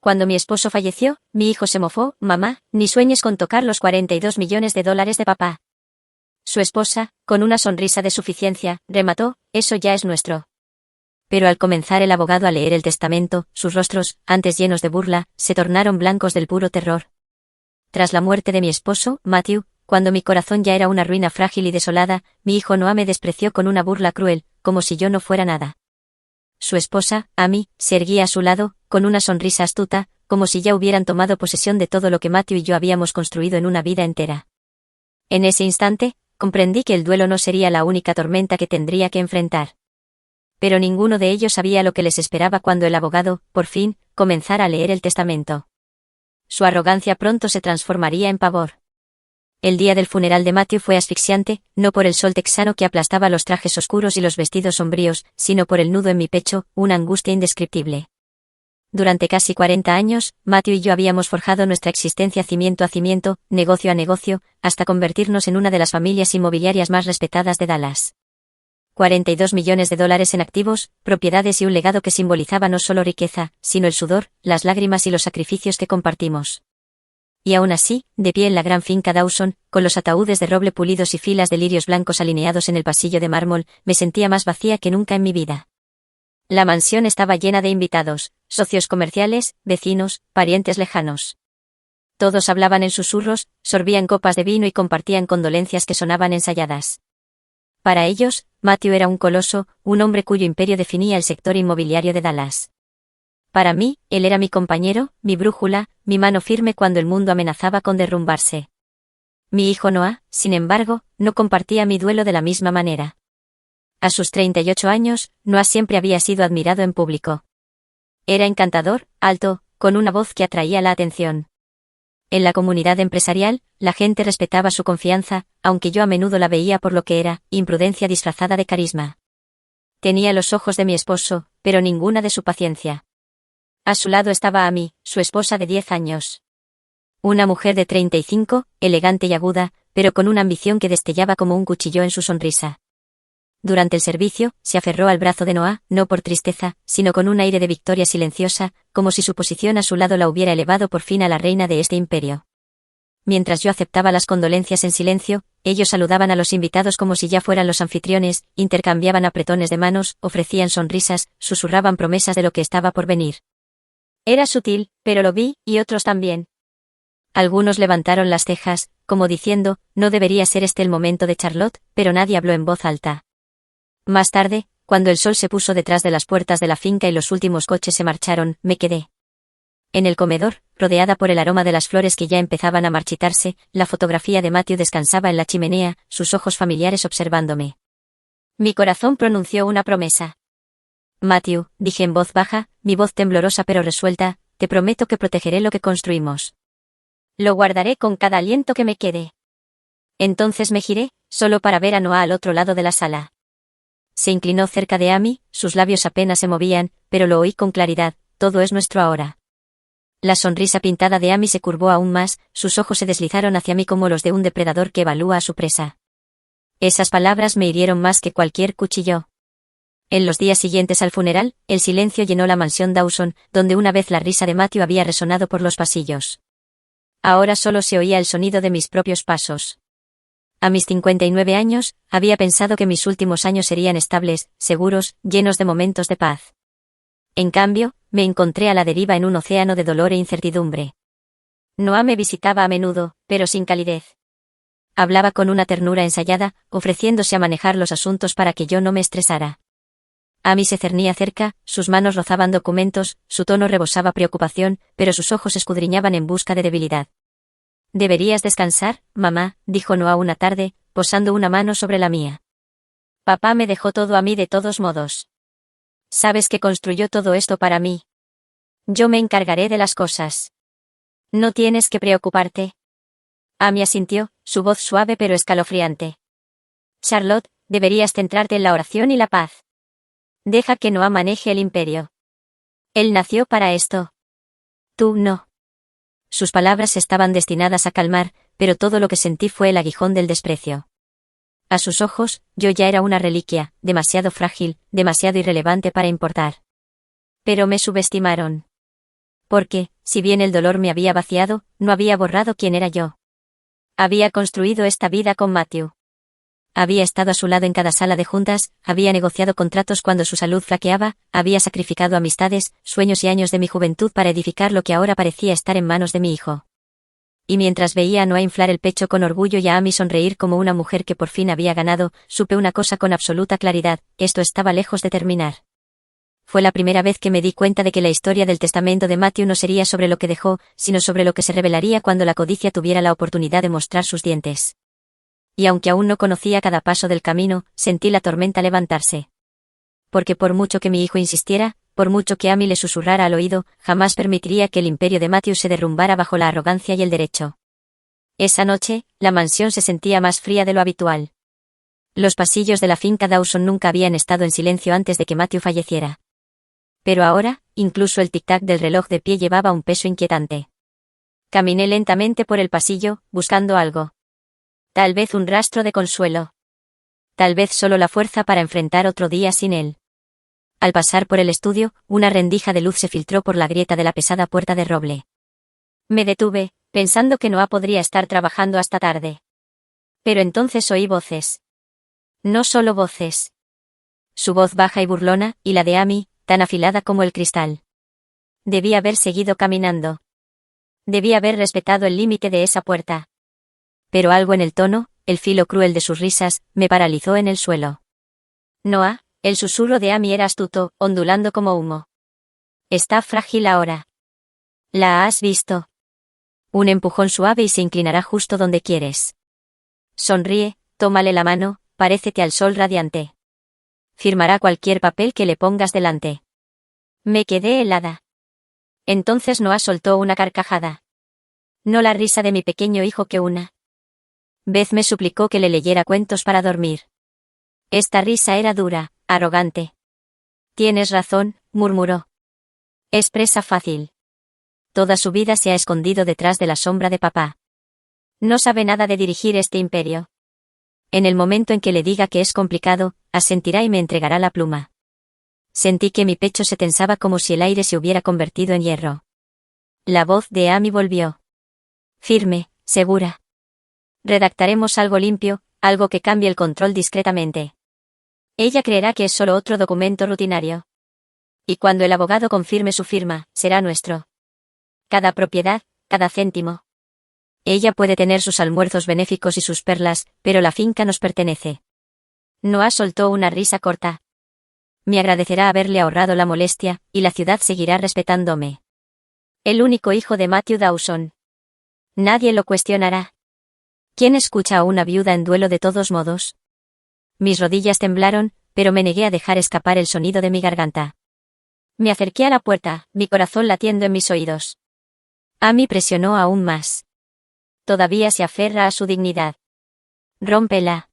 Cuando mi esposo falleció, mi hijo se mofó: mamá, ni sueñes con tocar los 42 millones de dólares de papá. Su esposa, con una sonrisa de suficiencia, remató: eso ya es nuestro. Pero al comenzar el abogado a leer el testamento, sus rostros, antes llenos de burla, se tornaron blancos del puro terror. Tras la muerte de mi esposo, Matthew, cuando mi corazón ya era una ruina frágil y desolada, mi hijo Noah me despreció con una burla cruel, como si yo no fuera nada. Su esposa, Amy, se erguía a su lado, con una sonrisa astuta, como si ya hubieran tomado posesión de todo lo que Matthew y yo habíamos construido en una vida entera. En ese instante, comprendí que el duelo no sería la única tormenta que tendría que enfrentar. Pero ninguno de ellos sabía lo que les esperaba cuando el abogado, por fin, comenzara a leer el testamento. Su arrogancia pronto se transformaría en pavor. El día del funeral de Matthew fue asfixiante, no por el sol texano que aplastaba los trajes oscuros y los vestidos sombríos, sino por el nudo en mi pecho, una angustia indescriptible. Durante casi 40 años, Matthew y yo habíamos forjado nuestra existencia cimiento a cimiento, negocio a negocio, hasta convertirnos en una de las familias inmobiliarias más respetadas de Dallas. 42 millones de dólares en activos, propiedades y un legado que simbolizaba no solo riqueza, sino el sudor, las lágrimas y los sacrificios que compartimos. Y aún así, de pie en la gran finca Dawson, con los ataúdes de roble pulidos y filas de lirios blancos alineados en el pasillo de mármol, me sentía más vacía que nunca en mi vida. La mansión estaba llena de invitados, socios comerciales, vecinos, parientes lejanos. Todos hablaban en susurros, sorbían copas de vino y compartían condolencias que sonaban ensayadas. Para ellos, Matthew era un coloso, un hombre cuyo imperio definía el sector inmobiliario de Dallas. Para mí, él era mi compañero, mi brújula, mi mano firme cuando el mundo amenazaba con derrumbarse. Mi hijo Noah, sin embargo, no compartía mi duelo de la misma manera. A sus 38 años, Noah siempre había sido admirado en público. Era encantador, alto, con una voz que atraía la atención. En la comunidad empresarial, la gente respetaba su confianza, aunque yo a menudo la veía por lo que era, imprudencia disfrazada de carisma. Tenía los ojos de mi esposo, pero ninguna de su paciencia. A su lado estaba Amy, su esposa de 10 años. Una mujer de 35, elegante y aguda, pero con una ambición que destellaba como un cuchillo en su sonrisa. Durante el servicio, se aferró al brazo de Noah, no por tristeza, sino con un aire de victoria silenciosa, como si su posición a su lado la hubiera elevado por fin a la reina de este imperio. Mientras yo aceptaba las condolencias en silencio, ellos saludaban a los invitados como si ya fueran los anfitriones, intercambiaban apretones de manos, ofrecían sonrisas, susurraban promesas de lo que estaba por venir. Era sutil, pero lo vi, y otros también. Algunos levantaron las cejas, como diciendo, no debería ser este el momento de Charlotte, pero nadie habló en voz alta. Más tarde, cuando el sol se puso detrás de las puertas de la finca y los últimos coches se marcharon, me quedé. En el comedor, rodeada por el aroma de las flores que ya empezaban a marchitarse, la fotografía de Matthew descansaba en la chimenea, sus ojos familiares observándome. Mi corazón pronunció una promesa. Matthew, dije en voz baja, mi voz temblorosa pero resuelta, te prometo que protegeré lo que construimos. Lo guardaré con cada aliento que me quede. Entonces me giré, solo para ver a Noah al otro lado de la sala. Se inclinó cerca de Amy, sus labios apenas se movían, pero lo oí con claridad: todo es nuestro ahora. La sonrisa pintada de Amy se curvó aún más, sus ojos se deslizaron hacia mí como los de un depredador que evalúa a su presa. Esas palabras me hirieron más que cualquier cuchillo. En los días siguientes al funeral, el silencio llenó la mansión Dawson, donde una vez la risa de Matthew había resonado por los pasillos. Ahora solo se oía el sonido de mis propios pasos. A mis 59 años, había pensado que mis últimos años serían estables, seguros, llenos de momentos de paz. En cambio, me encontré a la deriva en un océano de dolor e incertidumbre. Noah me visitaba a menudo, pero sin calidez. Hablaba con una ternura ensayada, ofreciéndose a manejar los asuntos para que yo no me estresara. Amy se cernía cerca, sus manos rozaban documentos, su tono rebosaba preocupación, pero sus ojos escudriñaban en busca de debilidad. «Deberías descansar, mamá», dijo Noah una tarde, posando una mano sobre la mía. «Papá me dejó todo a mí de todos modos. Sabes que construyó todo esto para mí. Yo me encargaré de las cosas. No tienes que preocuparte». Amy asintió, su voz suave pero escalofriante. «Charlotte, deberías centrarte en la oración y la paz. Deja que Noah maneje el imperio. Él nació para esto. Tú no». Sus palabras estaban destinadas a calmar, pero todo lo que sentí fue el aguijón del desprecio. A sus ojos, yo ya era una reliquia, demasiado frágil, demasiado irrelevante para importar. Pero me subestimaron. Porque, si bien el dolor me había vaciado, no había borrado quién era yo. Había construido esta vida con Matthew. Había estado a su lado en cada sala de juntas, había negociado contratos cuando su salud flaqueaba, había sacrificado amistades, sueños y años de mi juventud para edificar lo que ahora parecía estar en manos de mi hijo. Y mientras veía a Noah inflar el pecho con orgullo y a Amy sonreír como una mujer que por fin había ganado, supe una cosa con absoluta claridad: esto estaba lejos de terminar. Fue la primera vez que me di cuenta de que la historia del testamento de Matthew no sería sobre lo que dejó, sino sobre lo que se revelaría cuando la codicia tuviera la oportunidad de mostrar sus dientes. Y aunque aún no conocía cada paso del camino, sentí la tormenta levantarse. Porque por mucho que mi hijo insistiera, por mucho que Amy le susurrara al oído, jamás permitiría que el imperio de Matthew se derrumbara bajo la arrogancia y el derecho. Esa noche, la mansión se sentía más fría de lo habitual. Los pasillos de la finca Dawson nunca habían estado en silencio antes de que Matthew falleciera. Pero ahora, incluso el tic-tac del reloj de pie llevaba un peso inquietante. Caminé lentamente por el pasillo, buscando algo. Tal vez un rastro de consuelo. Tal vez solo la fuerza para enfrentar otro día sin él. Al pasar por el estudio, una rendija de luz se filtró por la grieta de la pesada puerta de roble. Me detuve, pensando que Noah podría estar trabajando hasta tarde. Pero entonces oí voces. No solo voces. Su voz baja y burlona, y la de Amy, tan afilada como el cristal. Debí haber seguido caminando. Debí haber respetado el límite de esa puerta. Pero algo en el tono, el filo cruel de sus risas, me paralizó en el suelo. Noah, el susurro de Amy era astuto, ondulando como humo. Está frágil ahora. ¿La has visto? Un empujón suave y se inclinará justo donde quieres. Sonríe, tómale la mano, parécete al sol radiante. Firmará cualquier papel que le pongas delante. Me quedé helada. Entonces Noah soltó una carcajada. No la risa de mi pequeño hijo que una vez me suplicó que le leyera cuentos para dormir. Esta risa era dura, arrogante. Tienes razón, murmuró. Es presa fácil. Toda su vida se ha escondido detrás de la sombra de papá. No sabe nada de dirigir este imperio. En el momento en que le diga que es complicado, asentirá y me entregará la pluma. Sentí que mi pecho se tensaba como si el aire se hubiera convertido en hierro. La voz de Amy volvió. Firme, segura. Redactaremos algo limpio, algo que cambie el control discretamente. Ella creerá que es solo otro documento rutinario. Y cuando el abogado confirme su firma, será nuestro. Cada propiedad, cada céntimo. Ella puede tener sus almuerzos benéficos y sus perlas, pero la finca nos pertenece. Noah soltó una risa corta. Me agradecerá haberle ahorrado la molestia, y la ciudad seguirá respetándome. El único hijo de Matthew Dawson. Nadie lo cuestionará. ¿Quién escucha a una viuda en duelo de todos modos? Mis rodillas temblaron, pero me negué a dejar escapar el sonido de mi garganta. Me acerqué a la puerta, mi corazón latiendo en mis oídos. Amy presionó aún más. Todavía se aferra a su dignidad. Rómpela.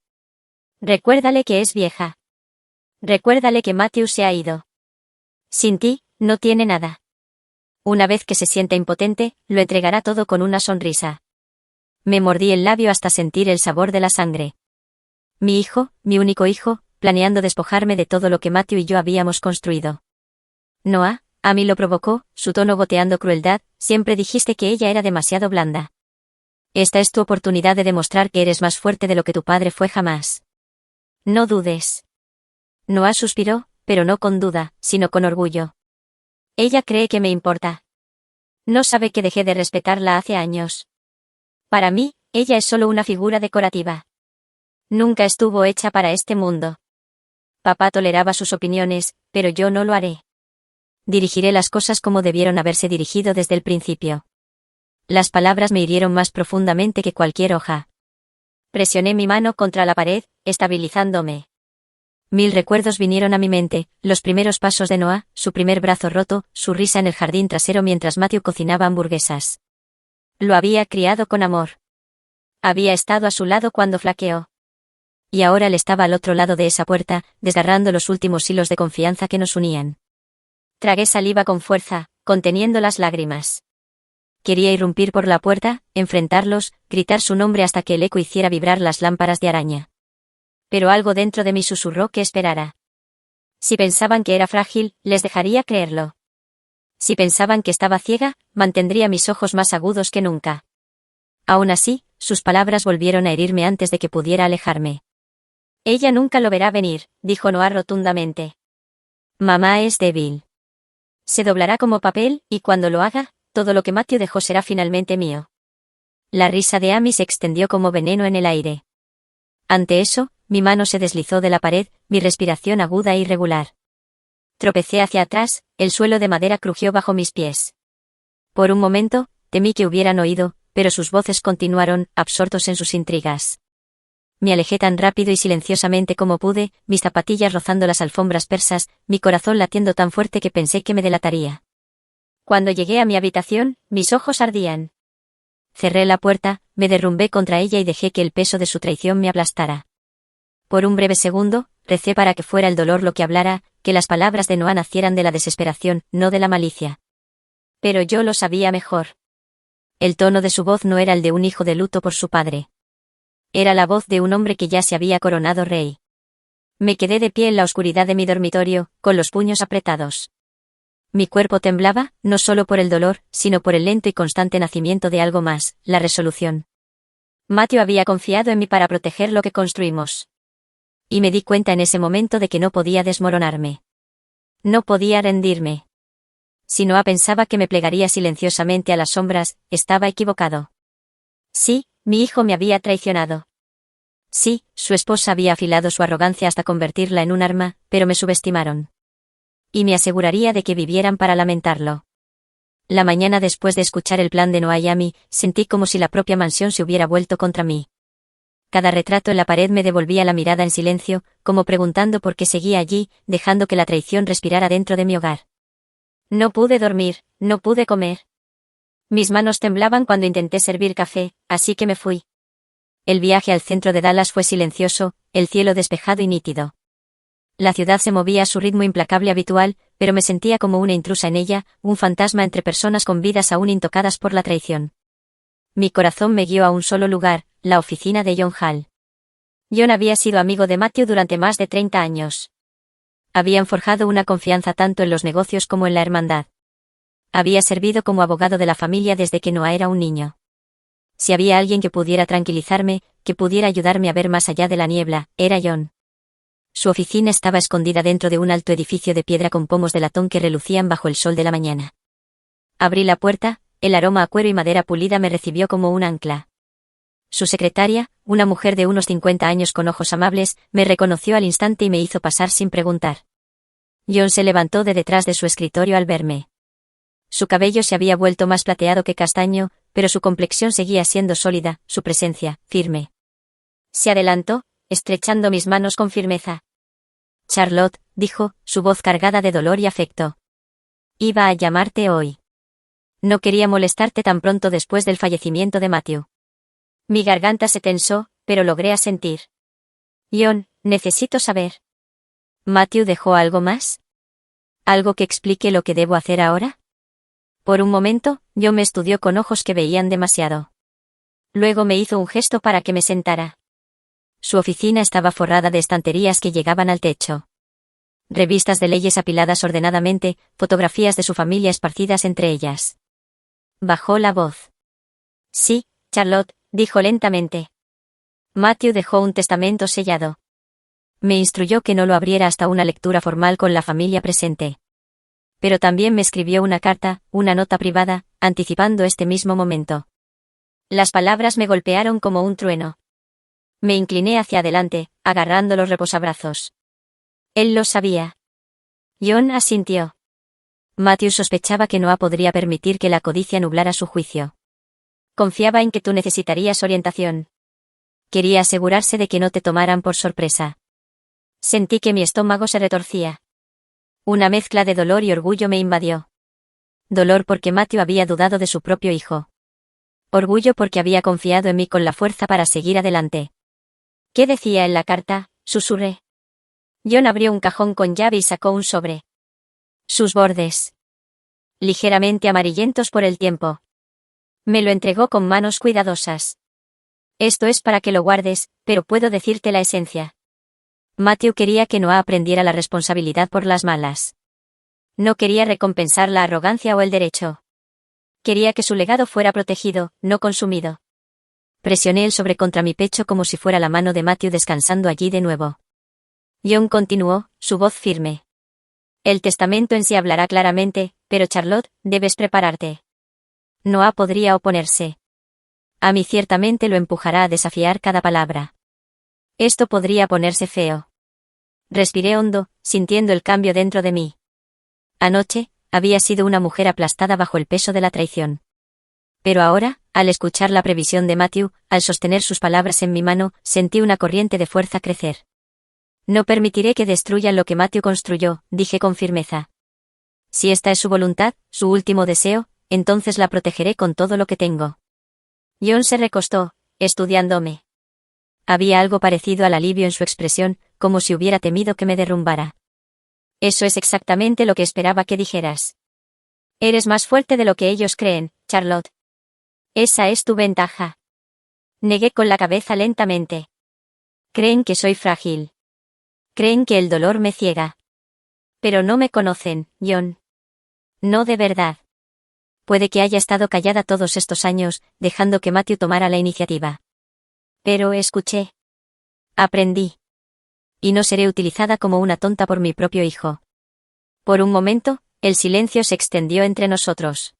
Recuérdale que es vieja. Recuérdale que Matthew se ha ido. Sin ti, no tiene nada. Una vez que se sienta impotente, lo entregará todo con una sonrisa. Me mordí el labio hasta sentir el sabor de la sangre. Mi hijo, mi único hijo, planeando despojarme de todo lo que Matthew y yo habíamos construido. Noah, Amy lo provocó, su tono goteando crueldad, siempre dijiste que ella era demasiado blanda. Esta es tu oportunidad de demostrar que eres más fuerte de lo que tu padre fue jamás. No dudes. Noah suspiró, pero no con duda, sino con orgullo. Ella cree que me importa. No sabe que dejé de respetarla hace años. Para mí, ella es solo una figura decorativa. Nunca estuvo hecha para este mundo. Papá toleraba sus opiniones, pero yo no lo haré. Dirigiré las cosas como debieron haberse dirigido desde el principio. Las palabras me hirieron más profundamente que cualquier hoja. Presioné mi mano contra la pared, estabilizándome. Mil recuerdos vinieron a mi mente, los primeros pasos de Noah, su primer brazo roto, su risa en el jardín trasero mientras Matthew cocinaba hamburguesas. Lo había criado con amor. Había estado a su lado cuando flaqueó. Y ahora él estaba al otro lado de esa puerta, desgarrando los últimos hilos de confianza que nos unían. Tragué saliva con fuerza, conteniendo las lágrimas. Quería irrumpir por la puerta, enfrentarlos, gritar su nombre hasta que el eco hiciera vibrar las lámparas de araña. Pero algo dentro de mí susurró que esperara. Si pensaban que era frágil, les dejaría creerlo. Si pensaban que estaba ciega, mantendría mis ojos más agudos que nunca. Aún así, sus palabras volvieron a herirme antes de que pudiera alejarme. Ella nunca lo verá venir, dijo Noah rotundamente. Mamá es débil. Se doblará como papel, y cuando lo haga, todo lo que Matthew dejó será finalmente mío. La risa de Amy se extendió como veneno en el aire. Ante eso, mi mano se deslizó de la pared, mi respiración aguda e irregular. Tropecé hacia atrás, el suelo de madera crujió bajo mis pies. Por un momento, temí que hubieran oído, pero sus voces continuaron, absortos en sus intrigas. Me alejé tan rápido y silenciosamente como pude, mis zapatillas rozando las alfombras persas, mi corazón latiendo tan fuerte que pensé que me delataría. Cuando llegué a mi habitación, mis ojos ardían. Cerré la puerta, me derrumbé contra ella y dejé que el peso de su traición me aplastara. Por un breve segundo, recé para que fuera el dolor lo que hablara, que las palabras de Noah nacieran de la desesperación, no de la malicia. Pero yo lo sabía mejor. El tono de su voz no era el de un hijo de luto por su padre. Era la voz de un hombre que ya se había coronado rey. Me quedé de pie en la oscuridad de mi dormitorio, con los puños apretados. Mi cuerpo temblaba, no solo por el dolor, sino por el lento y constante nacimiento de algo más, la resolución. Matthew había confiado en mí para proteger lo que construimos. Y me di cuenta en ese momento de que no podía desmoronarme. No podía rendirme. Si Noah pensaba que me plegaría silenciosamente a las sombras, estaba equivocado. Sí, mi hijo me había traicionado. Sí, su esposa había afilado su arrogancia hasta convertirla en un arma, pero me subestimaron. Y me aseguraría de que vivieran para lamentarlo. La mañana después de escuchar el plan de Noah y Amy, sentí como si la propia mansión se hubiera vuelto contra mí. Cada retrato en la pared me devolvía la mirada en silencio, como preguntando por qué seguía allí, dejando que la traición respirara dentro de mi hogar. No pude dormir, no pude comer. Mis manos temblaban cuando intenté servir café, así que me fui. El viaje al centro de Dallas fue silencioso, el cielo despejado y nítido. La ciudad se movía a su ritmo implacable habitual, pero me sentía como una intrusa en ella, un fantasma entre personas con vidas aún intocadas por la traición. Mi corazón me guió a un solo lugar, la oficina de John Hall. John había sido amigo de Matthew durante más de 30 años. Habían forjado una confianza tanto en los negocios como en la hermandad. Había servido como abogado de la familia desde que Noah era un niño. Si había alguien que pudiera tranquilizarme, que pudiera ayudarme a ver más allá de la niebla, era John. Su oficina estaba escondida dentro de un alto edificio de piedra con pomos de latón que relucían bajo el sol de la mañana. Abrí la puerta, el aroma a cuero y madera pulida me recibió como un ancla. Su secretaria, una mujer de unos 50 años con ojos amables, me reconoció al instante y me hizo pasar sin preguntar. John se levantó de detrás de su escritorio al verme. Su cabello se había vuelto más plateado que castaño, pero su complexión seguía siendo sólida, su presencia, firme. Se adelantó, estrechando mis manos con firmeza. Charlotte, dijo, su voz cargada de dolor y afecto. Iba a llamarte hoy. No quería molestarte tan pronto después del fallecimiento de Matthew. Mi garganta se tensó, pero logré asentir. John, necesito saber. ¿Matthew dejó algo más? ¿Algo que explique lo que debo hacer ahora? Por un momento, John me estudió con ojos que veían demasiado. Luego me hizo un gesto para que me sentara. Su oficina estaba forrada de estanterías que llegaban al techo. Revistas de leyes apiladas ordenadamente, fotografías de su familia esparcidas entre ellas. Bajó la voz. Sí, Charlotte, dijo lentamente. Matthew dejó un testamento sellado. Me instruyó que no lo abriera hasta una lectura formal con la familia presente. Pero también me escribió una carta, una nota privada, anticipando este mismo momento. Las palabras me golpearon como un trueno. Me incliné hacia adelante, agarrando los reposabrazos. Él lo sabía. John asintió. Matthew sospechaba que Noah podría permitir que la codicia nublara su juicio. Confiaba en que tú necesitarías orientación. Quería asegurarse de que no te tomaran por sorpresa. Sentí que mi estómago se retorcía. Una mezcla de dolor y orgullo me invadió. Dolor porque Matthew había dudado de su propio hijo. Orgullo porque había confiado en mí con la fuerza para seguir adelante. ¿Qué decía en la carta?, susurré. John abrió un cajón con llave y sacó un sobre. Sus bordes. Ligeramente amarillentos por el tiempo. Me lo entregó con manos cuidadosas. Esto es para que lo guardes, pero puedo decirte la esencia. Matthew quería que Noah aprendiera la responsabilidad por las malas. No quería recompensar la arrogancia o el derecho. Quería que su legado fuera protegido, no consumido. Presioné el sobre contra mi pecho como si fuera la mano de Matthew descansando allí de nuevo. John continuó, su voz firme. El testamento en sí hablará claramente, pero Charlotte, debes prepararte. Noah podría oponerse. Amy ciertamente lo empujará a desafiar cada palabra. Esto podría ponerse feo. Respiré hondo, sintiendo el cambio dentro de mí. Anoche, había sido una mujer aplastada bajo el peso de la traición. Pero ahora, al escuchar la previsión de Matthew, al sostener sus palabras en mi mano, sentí una corriente de fuerza crecer. No permitiré que destruyan lo que Matthew construyó, dije con firmeza. Si esta es su voluntad, su último deseo, entonces la protegeré con todo lo que tengo. John se recostó, estudiándome. Había algo parecido al alivio en su expresión, como si hubiera temido que me derrumbara. Eso es exactamente lo que esperaba que dijeras. Eres más fuerte de lo que ellos creen, Charlotte. Esa es tu ventaja. Negué con la cabeza lentamente. Creen que soy frágil. Creen que el dolor me ciega. Pero no me conocen, John. No de verdad. Puede que haya estado callada todos estos años, dejando que Matthew tomara la iniciativa. Pero escuché. Aprendí. Y no seré utilizada como una tonta por mi propio hijo. Por un momento, el silencio se extendió entre nosotros.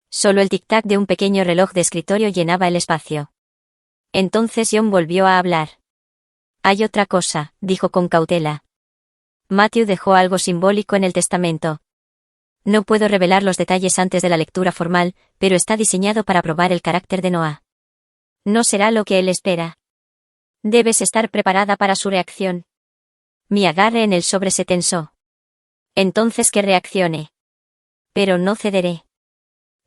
Solo el tic-tac de un pequeño reloj de escritorio llenaba el espacio. Entonces John volvió a hablar. Hay otra cosa, dijo con cautela. Matthew dejó algo simbólico en el testamento. No puedo revelar los detalles antes de la lectura formal, pero está diseñado para probar el carácter de Noah. No será lo que él espera. Debes estar preparada para su reacción. Mi agarre en el sobre se tensó. Entonces que reaccione. Pero no cederé.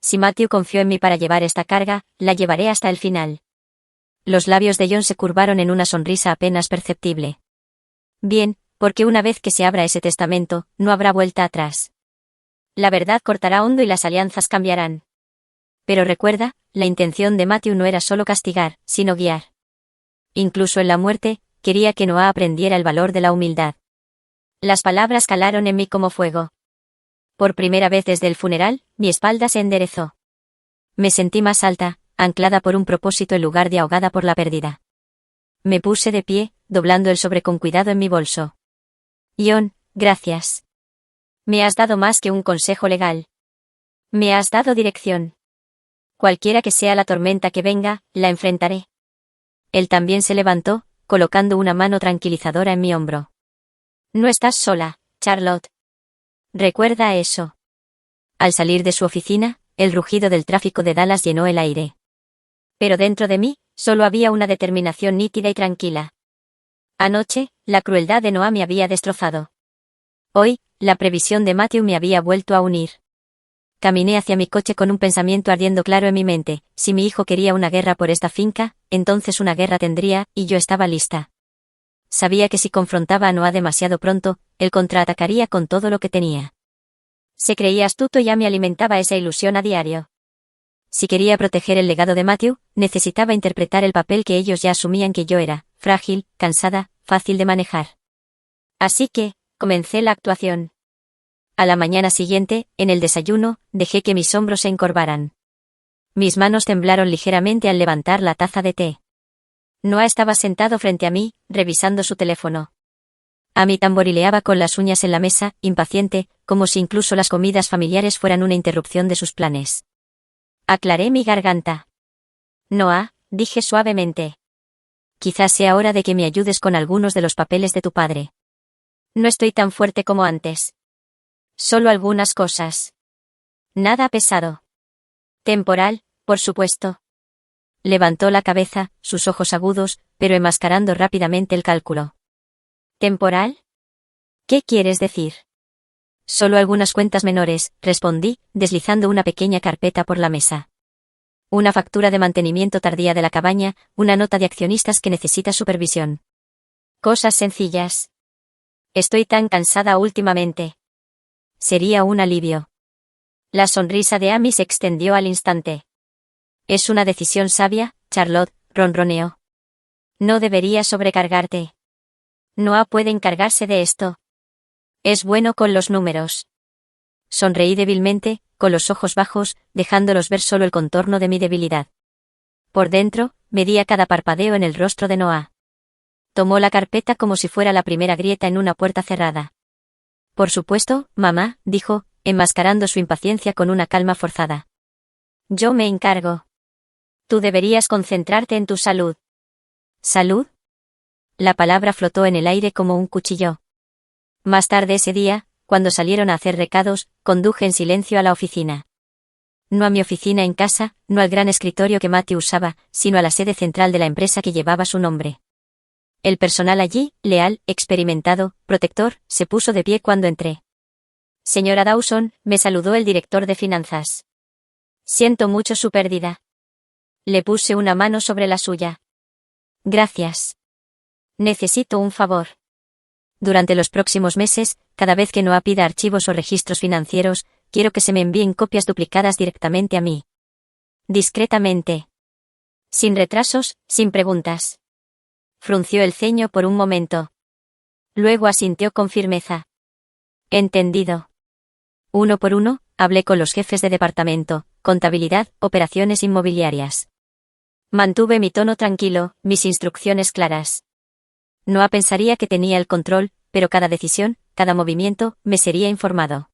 Si Matthew confió en mí para llevar esta carga, la llevaré hasta el final. Los labios de John se curvaron en una sonrisa apenas perceptible. Bien, porque una vez que se abra ese testamento, no habrá vuelta atrás. La verdad cortará hondo y las alianzas cambiarán. Pero recuerda, la intención de Matthew no era solo castigar, sino guiar. Incluso en la muerte, quería que Noah aprendiera el valor de la humildad. Las palabras calaron en mí como fuego. Por primera vez desde el funeral, mi espalda se enderezó. Me sentí más alta, anclada por un propósito en lugar de ahogada por la pérdida. Me puse de pie, doblando el sobre con cuidado en mi bolso. John, gracias. Me has dado más que un consejo legal. Me has dado dirección. Cualquiera que sea la tormenta que venga, la enfrentaré. Él también se levantó, colocando una mano tranquilizadora en mi hombro. No estás sola, Charlotte. Recuerda eso. Al salir de su oficina, el rugido del tráfico de Dallas llenó el aire. Pero dentro de mí, solo había una determinación nítida y tranquila. Anoche, la crueldad de Noah me había destrozado. Hoy, la previsión de Matthew me había vuelto a unir. Caminé hacia mi coche con un pensamiento ardiendo claro en mi mente: si mi hijo quería una guerra por esta finca, entonces una guerra tendría, y yo estaba lista. Sabía que si confrontaba a Noah demasiado pronto, él contraatacaría con todo lo que tenía. Se creía astuto y ya me alimentaba esa ilusión a diario. Si quería proteger el legado de Matthew, necesitaba interpretar el papel que ellos ya asumían que yo era: frágil, cansada, fácil de manejar. Así que, comencé la actuación. A la mañana siguiente, en el desayuno, dejé que mis hombros se encorvaran. Mis manos temblaron ligeramente al levantar la taza de té. Noah estaba sentado frente a mí, revisando su teléfono. Amy tamborileaba con las uñas en la mesa, impaciente, como si incluso las comidas familiares fueran una interrupción de sus planes. Aclaré mi garganta. Noah, dije suavemente. Quizás sea hora de que me ayudes con algunos de los papeles de tu padre. No estoy tan fuerte como antes. Solo algunas cosas. Nada pesado. Temporal, por supuesto. Levantó la cabeza, sus ojos agudos, pero enmascarando rápidamente el cálculo. ¿Temporal? ¿Qué quieres decir? Solo algunas cuentas menores, respondí, deslizando una pequeña carpeta por la mesa. Una factura de mantenimiento tardía de la cabaña, una nota de accionistas que necesita supervisión. Cosas sencillas. Estoy tan cansada últimamente. Sería un alivio. La sonrisa de Amy se extendió al instante. Es una decisión sabia, Charlotte, ronroneó. No deberías sobrecargarte. Noah puede encargarse de esto. Es bueno con los números. Sonreí débilmente, con los ojos bajos, dejándolos ver solo el contorno de mi debilidad. Por dentro, medía cada parpadeo en el rostro de Noah. Tomó la carpeta como si fuera la primera grieta en una puerta cerrada. Por supuesto, mamá, dijo, enmascarando su impaciencia con una calma forzada. Yo me encargo. Tú deberías concentrarte en tu salud. ¿Salud? La palabra flotó en el aire como un cuchillo. Más tarde ese día, cuando salieron a hacer recados, conduje en silencio a la oficina. No a mi oficina en casa, no al gran escritorio que Matthew usaba, sino a la sede central de la empresa que llevaba su nombre. El personal allí, leal, experimentado, protector, se puso de pie cuando entré. Señora Dawson, me saludó el director de finanzas. Siento mucho su pérdida. Le puse una mano sobre la suya. Gracias. Necesito un favor. Durante los próximos meses, cada vez que Noah pida archivos o registros financieros, quiero que se me envíen copias duplicadas directamente a mí. Discretamente. Sin retrasos, sin preguntas. Frunció el ceño por un momento. Luego asintió con firmeza. Entendido. Uno por uno, hablé con los jefes de departamento, contabilidad, operaciones inmobiliarias. Mantuve mi tono tranquilo, mis instrucciones claras. Noah pensaría que tenía el control, pero cada decisión, cada movimiento, me sería informado.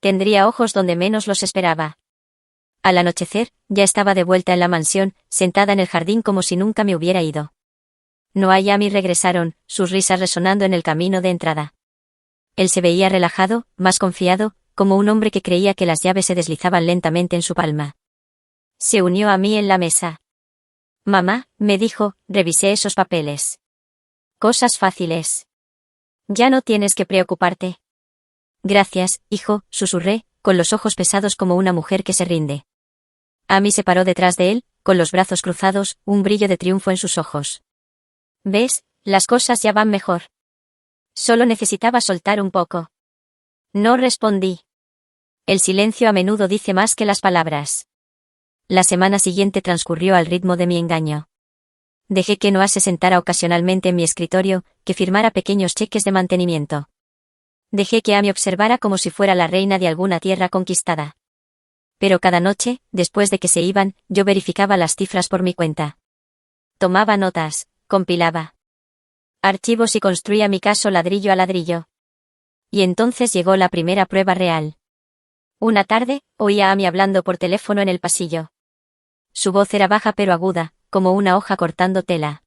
Tendría ojos donde menos los esperaba. Al anochecer, ya estaba de vuelta en la mansión, sentada en el jardín como si nunca me hubiera ido. Noah y Amy regresaron, sus risas resonando en el camino de entrada. Él se veía relajado, más confiado, como un hombre que creía que las llaves se deslizaban lentamente en su palma. Se unió a mí en la mesa. Mamá, me dijo, revisé esos papeles. Cosas fáciles. Ya no tienes que preocuparte. Gracias, hijo, susurré, con los ojos pesados como una mujer que se rinde. Amy se paró detrás de él, con los brazos cruzados, un brillo de triunfo en sus ojos. ¿Ves? Las cosas ya van mejor. Solo necesitaba soltar un poco. No respondí. El silencio a menudo dice más que las palabras. La semana siguiente transcurrió al ritmo de mi engaño. Dejé que Noah se sentara ocasionalmente en mi escritorio, que firmara pequeños cheques de mantenimiento. Dejé que Amy observara como si fuera la reina de alguna tierra conquistada. Pero cada noche, después de que se iban, yo verificaba las cifras por mi cuenta. Tomaba notas, compilaba archivos y construía mi caso ladrillo a ladrillo. Y entonces llegó la primera prueba real. Una tarde, oí a Amy hablando por teléfono en el pasillo. Su voz era baja pero aguda, como una hoja cortando tela.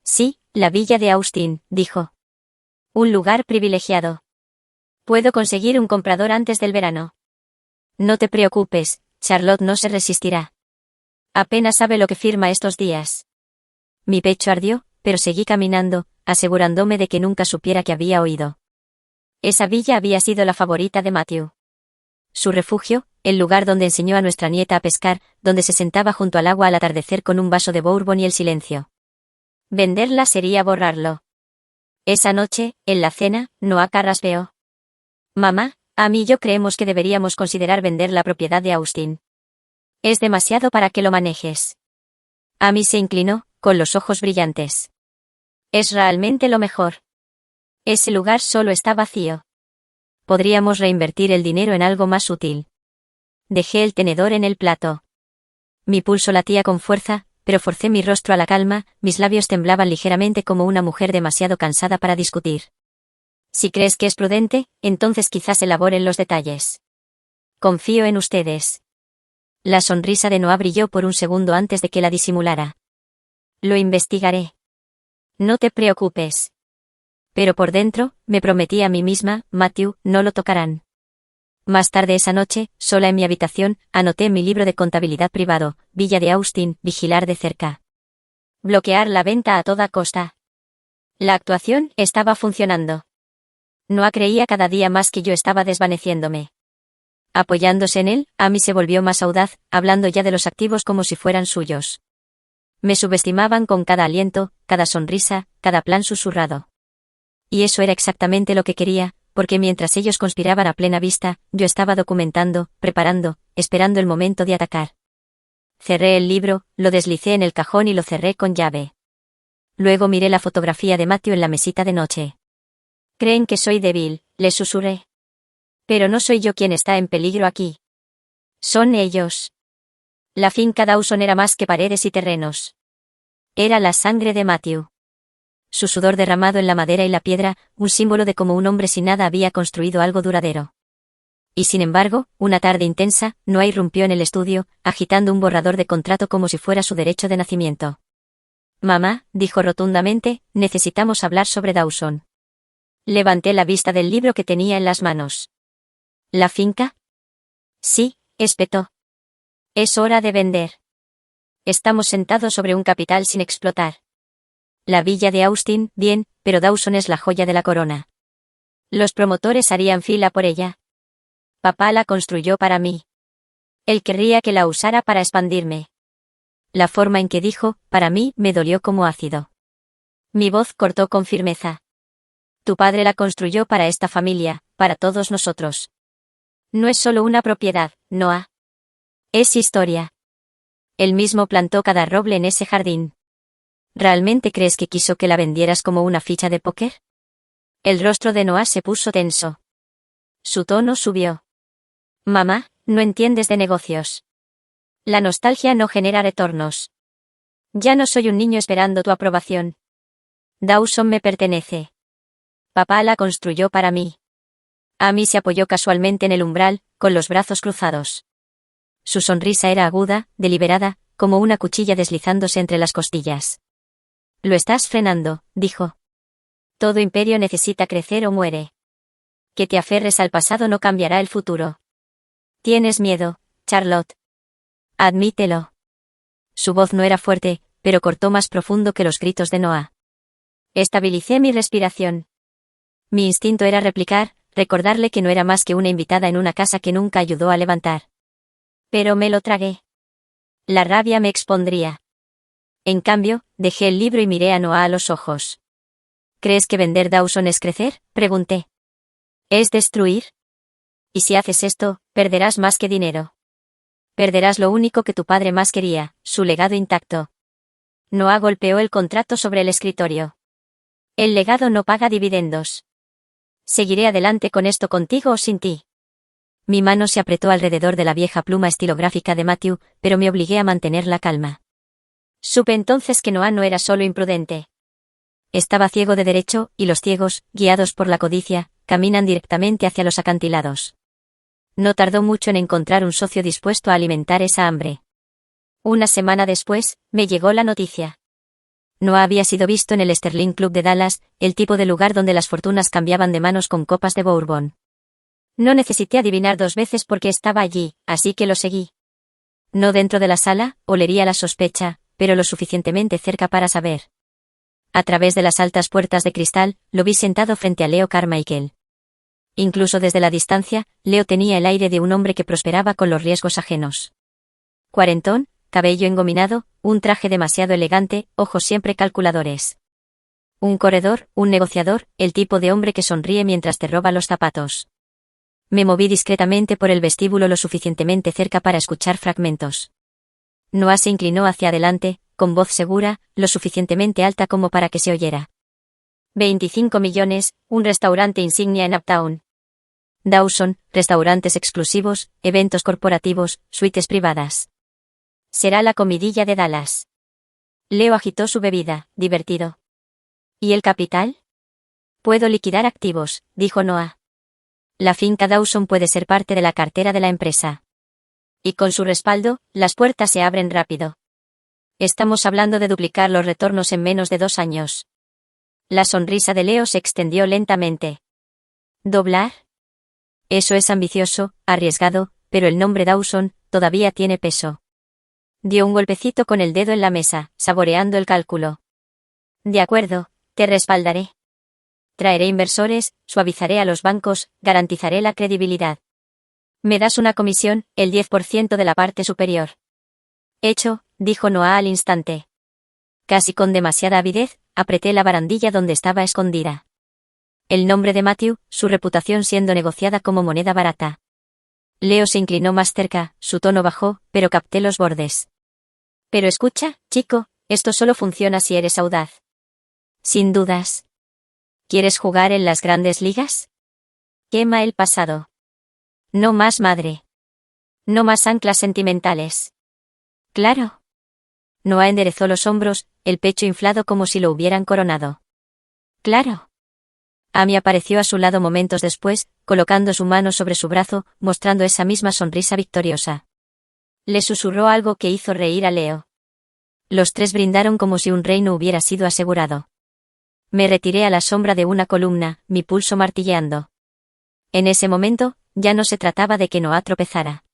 Sí, la villa de Austin, dijo. Un lugar privilegiado. Puedo conseguir un comprador antes del verano. No te preocupes, Charlotte no se resistirá. Apenas sabe lo que firma estos días. Mi pecho ardió, pero seguí caminando, asegurándome de que nunca supiera que había oído. Esa villa había sido la favorita de Matthew. Su refugio, el lugar donde enseñó a nuestra nieta a pescar, donde se sentaba junto al agua al atardecer con un vaso de bourbon y el silencio. Venderla sería borrarlo. Esa noche, en la cena, Noah carraspeó. Mamá, Amy y yo creemos que deberíamos considerar vender la propiedad de Austin. Es demasiado para que lo manejes. Amy se inclinó, con los ojos brillantes. Es realmente lo mejor. Ese lugar solo está vacío. Podríamos reinvertir el dinero en algo más útil. Dejé el tenedor en el plato. Mi pulso latía con fuerza, pero forcé mi rostro a la calma, mis labios temblaban ligeramente como una mujer demasiado cansada para discutir. Si crees que es prudente, entonces quizás elaboren los detalles. Confío en ustedes. La sonrisa de Noah brilló por un segundo antes de que la disimulara. Lo investigaré. No te preocupes. Pero por dentro, me prometí a mí misma, Matthew, no lo tocarán. Más tarde esa noche, sola en mi habitación, anoté en mi libro de contabilidad privado, Villa de Austin, vigilar de cerca. Bloquear la venta a toda costa. La actuación estaba funcionando. Noah creía cada día más que yo estaba desvaneciéndome. Apoyándose en él, Amy se volvió más audaz, hablando ya de los activos como si fueran suyos. Me subestimaban con cada aliento, cada sonrisa, cada plan susurrado. Y eso era exactamente lo que quería, porque mientras ellos conspiraban a plena vista, yo estaba documentando, preparando, esperando el momento de atacar. Cerré el libro, lo deslicé en el cajón y lo cerré con llave. Luego miré la fotografía de Matthew en la mesita de noche. Creen que soy débil, le susurré. Pero no soy yo quien está en peligro aquí. Son ellos. La finca Dawson era más que paredes y terrenos. Era la sangre de Matthew. Su sudor derramado en la madera y la piedra, un símbolo de cómo un hombre sin nada había construido algo duradero. Y sin embargo, una tarde intensa, Noah irrumpió en el estudio, agitando un borrador de contrato como si fuera su derecho de nacimiento. Mamá, dijo rotundamente, necesitamos hablar sobre Dawson. Levanté la vista del libro que tenía en las manos. ¿La finca? Sí, espetó. Es hora de vender. Estamos sentados sobre un capital sin explotar. La villa de Austin, bien, pero Dawson es la joya de la corona. Los promotores harían fila por ella. Papá la construyó para mí. Él querría que la usara para expandirme. La forma en que dijo, para mí, me dolió como ácido. Mi voz cortó con firmeza. Tu padre la construyó para esta familia, para todos nosotros. No es solo una propiedad, Noah. Es historia. Él mismo plantó cada roble en ese jardín. ¿Realmente crees que quiso que la vendieras como una ficha de póker? El rostro de Noah se puso tenso. Su tono subió. Mamá, no entiendes de negocios. La nostalgia no genera retornos. Ya no soy un niño esperando tu aprobación. Dawson me pertenece. Papá la construyó para mí. Amy se apoyó casualmente en el umbral, con los brazos cruzados. Su sonrisa era aguda, deliberada, como una cuchilla deslizándose entre las costillas. Lo estás frenando, dijo. Todo imperio necesita crecer o muere. Que te aferres al pasado no cambiará el futuro. Tienes miedo, Charlotte. Admítelo. Su voz no era fuerte, pero cortó más profundo que los gritos de Noah. Estabilicé mi respiración. Mi instinto era replicar, recordarle que no era más que una invitada en una casa que nunca ayudó a levantar. Pero me lo tragué. La rabia me expondría. En cambio, dejé el libro y miré a Noah a los ojos. ¿Crees que vender Dawson es crecer?, pregunté. ¿Es destruir? Y si haces esto, perderás más que dinero. Perderás lo único que tu padre más quería, su legado intacto. Noah golpeó el contrato sobre el escritorio. El legado no paga dividendos. Seguiré adelante con esto contigo o sin ti. Mi mano se apretó alrededor de la vieja pluma estilográfica de Matthew, pero me obligué a mantener la calma. Supe entonces que Noah no era solo imprudente. Estaba ciego de derecho, y los ciegos, guiados por la codicia, caminan directamente hacia los acantilados. No tardó mucho en encontrar un socio dispuesto a alimentar esa hambre. Una semana después, me llegó la noticia. Noah había sido visto en el Sterling Club de Dallas, el tipo de lugar donde las fortunas cambiaban de manos con copas de Bourbon. No necesité adivinar 2 veces porque estaba allí, así que lo seguí. No dentro de la sala, olería la sospecha, pero lo suficientemente cerca para saber. A través de las altas puertas de cristal, lo vi sentado frente a Leo Carmichael. Incluso desde la distancia, Leo tenía el aire de un hombre que prosperaba con los riesgos ajenos. Cuarentón, cabello engominado, un traje demasiado elegante, ojos siempre calculadores. Un corredor, un negociador, el tipo de hombre que sonríe mientras te roba los zapatos. Me moví discretamente por el vestíbulo lo suficientemente cerca para escuchar fragmentos. Noah se inclinó hacia adelante, con voz segura, lo suficientemente alta como para que se oyera. 25 millones, un restaurante insignia en Uptown. Dawson, restaurantes exclusivos, eventos corporativos, suites privadas. Será la comidilla de Dallas. Leo agitó su bebida, divertido. ¿Y el capital? Puedo liquidar activos, dijo Noah. La finca Dawson puede ser parte de la cartera de la empresa. Y con su respaldo, las puertas se abren rápido. Estamos hablando de duplicar los retornos en menos de 2 años. La sonrisa de Leo se extendió lentamente. ¿Doblar? Eso es ambicioso, arriesgado, pero el nombre Dawson todavía tiene peso. Dio un golpecito con el dedo en la mesa, saboreando el cálculo. De acuerdo, te respaldaré. Traeré inversores, suavizaré a los bancos, garantizaré la credibilidad. Me das una comisión, el 10% de la parte superior. Hecho, dijo Noah al instante. Casi con demasiada avidez, apreté la barandilla donde estaba escondida. El nombre de Matthew, su reputación siendo negociada como moneda barata. Leo se inclinó más cerca, su tono bajó, pero capté los bordes. Pero escucha, chico, esto solo funciona si eres audaz. Sin dudas. ¿Quieres jugar en las grandes ligas? Quema el pasado. No más madre. No más anclas sentimentales. Claro. Noah enderezó los hombros, el pecho inflado como si lo hubieran coronado. Claro. Amy apareció a su lado momentos después, colocando su mano sobre su brazo, mostrando esa misma sonrisa victoriosa. Le susurró algo que hizo reír a Leo. Los tres brindaron como si un reino hubiera sido asegurado. Me retiré a la sombra de una columna, mi pulso martilleando. En ese momento, ya no se trataba de que Noah tropezara.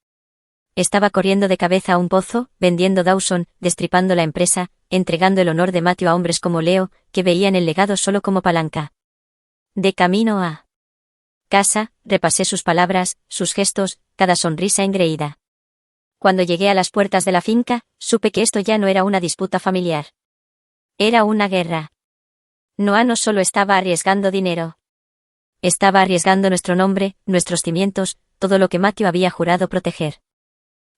Estaba corriendo de cabeza a un pozo, vendiendo Dawson, destripando la empresa, entregando el honor de Matthew a hombres como Leo, que veían el legado solo como palanca. De camino a casa, repasé sus palabras, sus gestos, cada sonrisa engreída. Cuando llegué a las puertas de la finca, supe que esto ya no era una disputa familiar. Era una guerra. Noah no solo estaba arriesgando dinero. Estaba arriesgando nuestro nombre, nuestros cimientos, todo lo que Matthew había jurado proteger.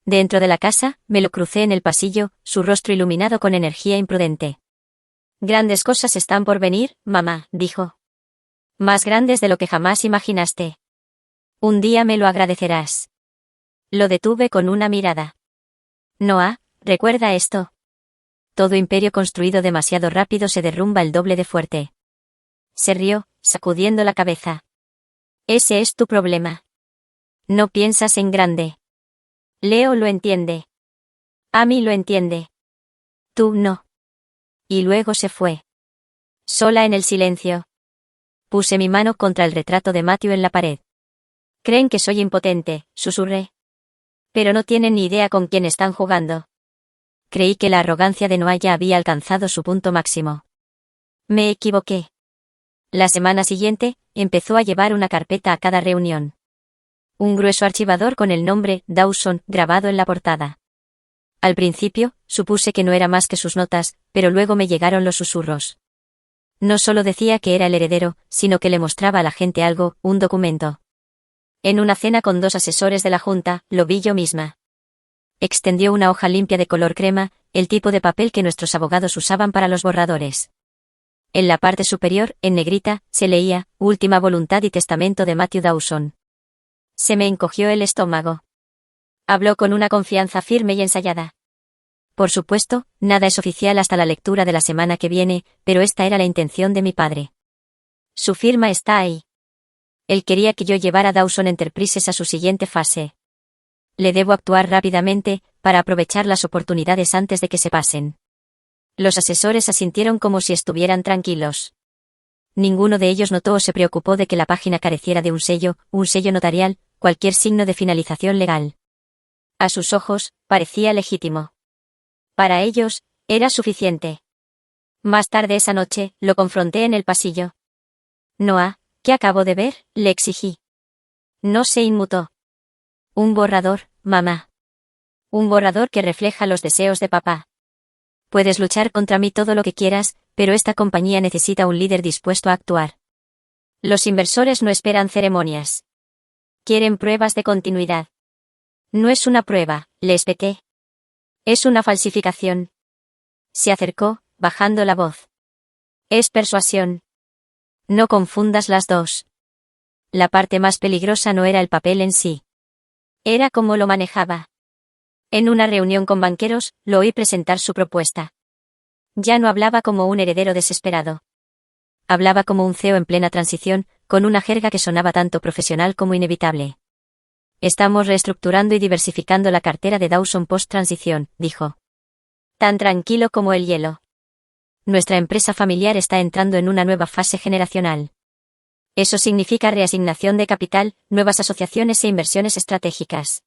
Dentro de la casa, me lo crucé en el pasillo, su rostro iluminado con energía imprudente. Grandes cosas están por venir, mamá, dijo. Más grandes de lo que jamás imaginaste. Un día me lo agradecerás. Lo detuve con una mirada. Noah, recuerda esto. Todo imperio construido demasiado rápido se derrumba el doble de fuerte. Se rió, sacudiendo la cabeza. Ese es tu problema. No piensas en grande. Leo lo entiende. Amy lo entiende. Tú no. Y luego se fue. Sola en el silencio. Puse mi mano contra el retrato de Matthew en la pared. Creen que soy impotente, susurré. Pero no tienen ni idea con quién están jugando. Creí que la arrogancia de Noah ya había alcanzado su punto máximo. Me equivoqué. La semana siguiente, empezó a llevar una carpeta a cada reunión. Un grueso archivador con el nombre Dawson grabado en la portada. Al principio, supuse que no era más que sus notas, pero luego me llegaron los susurros. No solo decía que era el heredero, sino que le mostraba a la gente algo, un documento. En una cena con 2 asesores de la junta, lo vi yo misma. Extendió una hoja limpia de color crema, el tipo de papel que nuestros abogados usaban para los borradores. En la parte superior, en negrita, se leía, Última voluntad y testamento de Matthew Dawson. Se me encogió el estómago. Habló con una confianza firme y ensayada. Por supuesto, nada es oficial hasta la lectura de la semana que viene, pero esta era la intención de mi padre. Su firma está ahí. Él quería que yo llevara Dawson Enterprises a su siguiente fase. Le debo actuar rápidamente, para aprovechar las oportunidades antes de que se pasen. Los asesores asintieron como si estuvieran tranquilos. Ninguno de ellos notó o se preocupó de que la página careciera de un sello notarial, cualquier signo de finalización legal. A sus ojos, parecía legítimo. Para ellos, era suficiente. Más tarde esa noche, lo confronté en el pasillo. Noah, ¿qué acabo de ver?, le exigí. No se inmutó. Un borrador, mamá. Un borrador que refleja los deseos de papá. Puedes luchar contra mí todo lo que quieras, pero esta compañía necesita un líder dispuesto a actuar. Los inversores no esperan ceremonias. Quieren pruebas de continuidad. No es una prueba, le espeté. Es una falsificación. Se acercó, bajando la voz. Es persuasión. No confundas las dos. La parte más peligrosa no era el papel en sí. Era cómo lo manejaba. En una reunión con banqueros, lo oí presentar su propuesta. Ya no hablaba como un heredero desesperado. Hablaba como un CEO en plena transición, con una jerga que sonaba tanto profesional como inevitable. Estamos reestructurando y diversificando la cartera de Dawson post-transición, dijo. Tan tranquilo como el hielo. Nuestra empresa familiar está entrando en una nueva fase generacional. Eso significa reasignación de capital, nuevas asociaciones e inversiones estratégicas.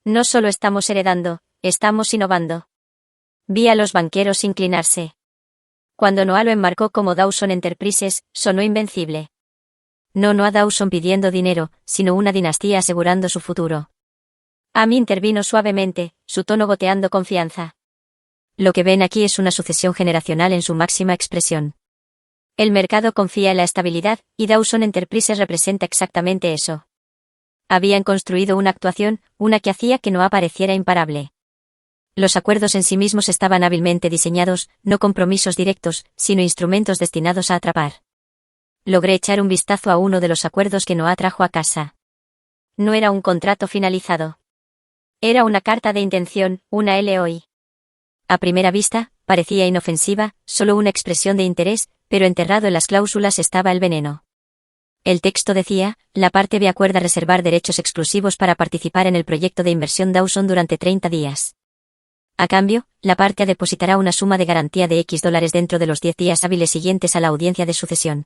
No solo estamos heredando, estamos innovando. Vi a los banqueros inclinarse. Cuando Noah lo enmarcó como Dawson Enterprises, sonó invencible. No Noah Dawson pidiendo dinero, sino una dinastía asegurando su futuro. Amy intervino suavemente, su tono goteando confianza. Lo que ven aquí es una sucesión generacional en su máxima expresión. El mercado confía en la estabilidad, y Dawson Enterprises representa exactamente eso. Habían construido una actuación, una que hacía que Noah pareciera imparable. Los acuerdos en sí mismos estaban hábilmente diseñados, no compromisos directos, sino instrumentos destinados a atrapar. Logré echar un vistazo a uno de los acuerdos que Noah trajo a casa. No era un contrato finalizado. Era una carta de intención, una LOI. A primera vista, parecía inofensiva, solo una expresión de interés, pero enterrado en las cláusulas estaba el veneno. El texto decía, la parte B acuerda reservar derechos exclusivos para participar en el proyecto de inversión Dawson durante 30 días. A cambio, la parte A depositará una suma de garantía de X dólares dentro de los 10 días hábiles siguientes a la audiencia de sucesión.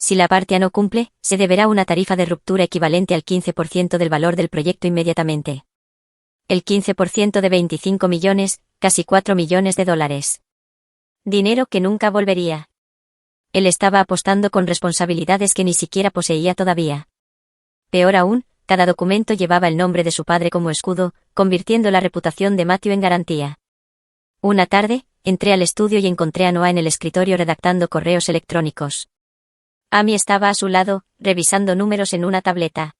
Si la parte A no cumple, se deberá una tarifa de ruptura equivalente al 15% del valor del proyecto inmediatamente. El 15% de 25 millones, casi 4 millones de dólares. Dinero que nunca volvería. Él estaba apostando con responsabilidades que ni siquiera poseía todavía. Peor aún, cada documento llevaba el nombre de su padre como escudo, convirtiendo la reputación de Matthew en garantía. Una tarde, entré al estudio y encontré a Noah en el escritorio redactando correos electrónicos. Amy estaba a su lado, revisando números en una tableta.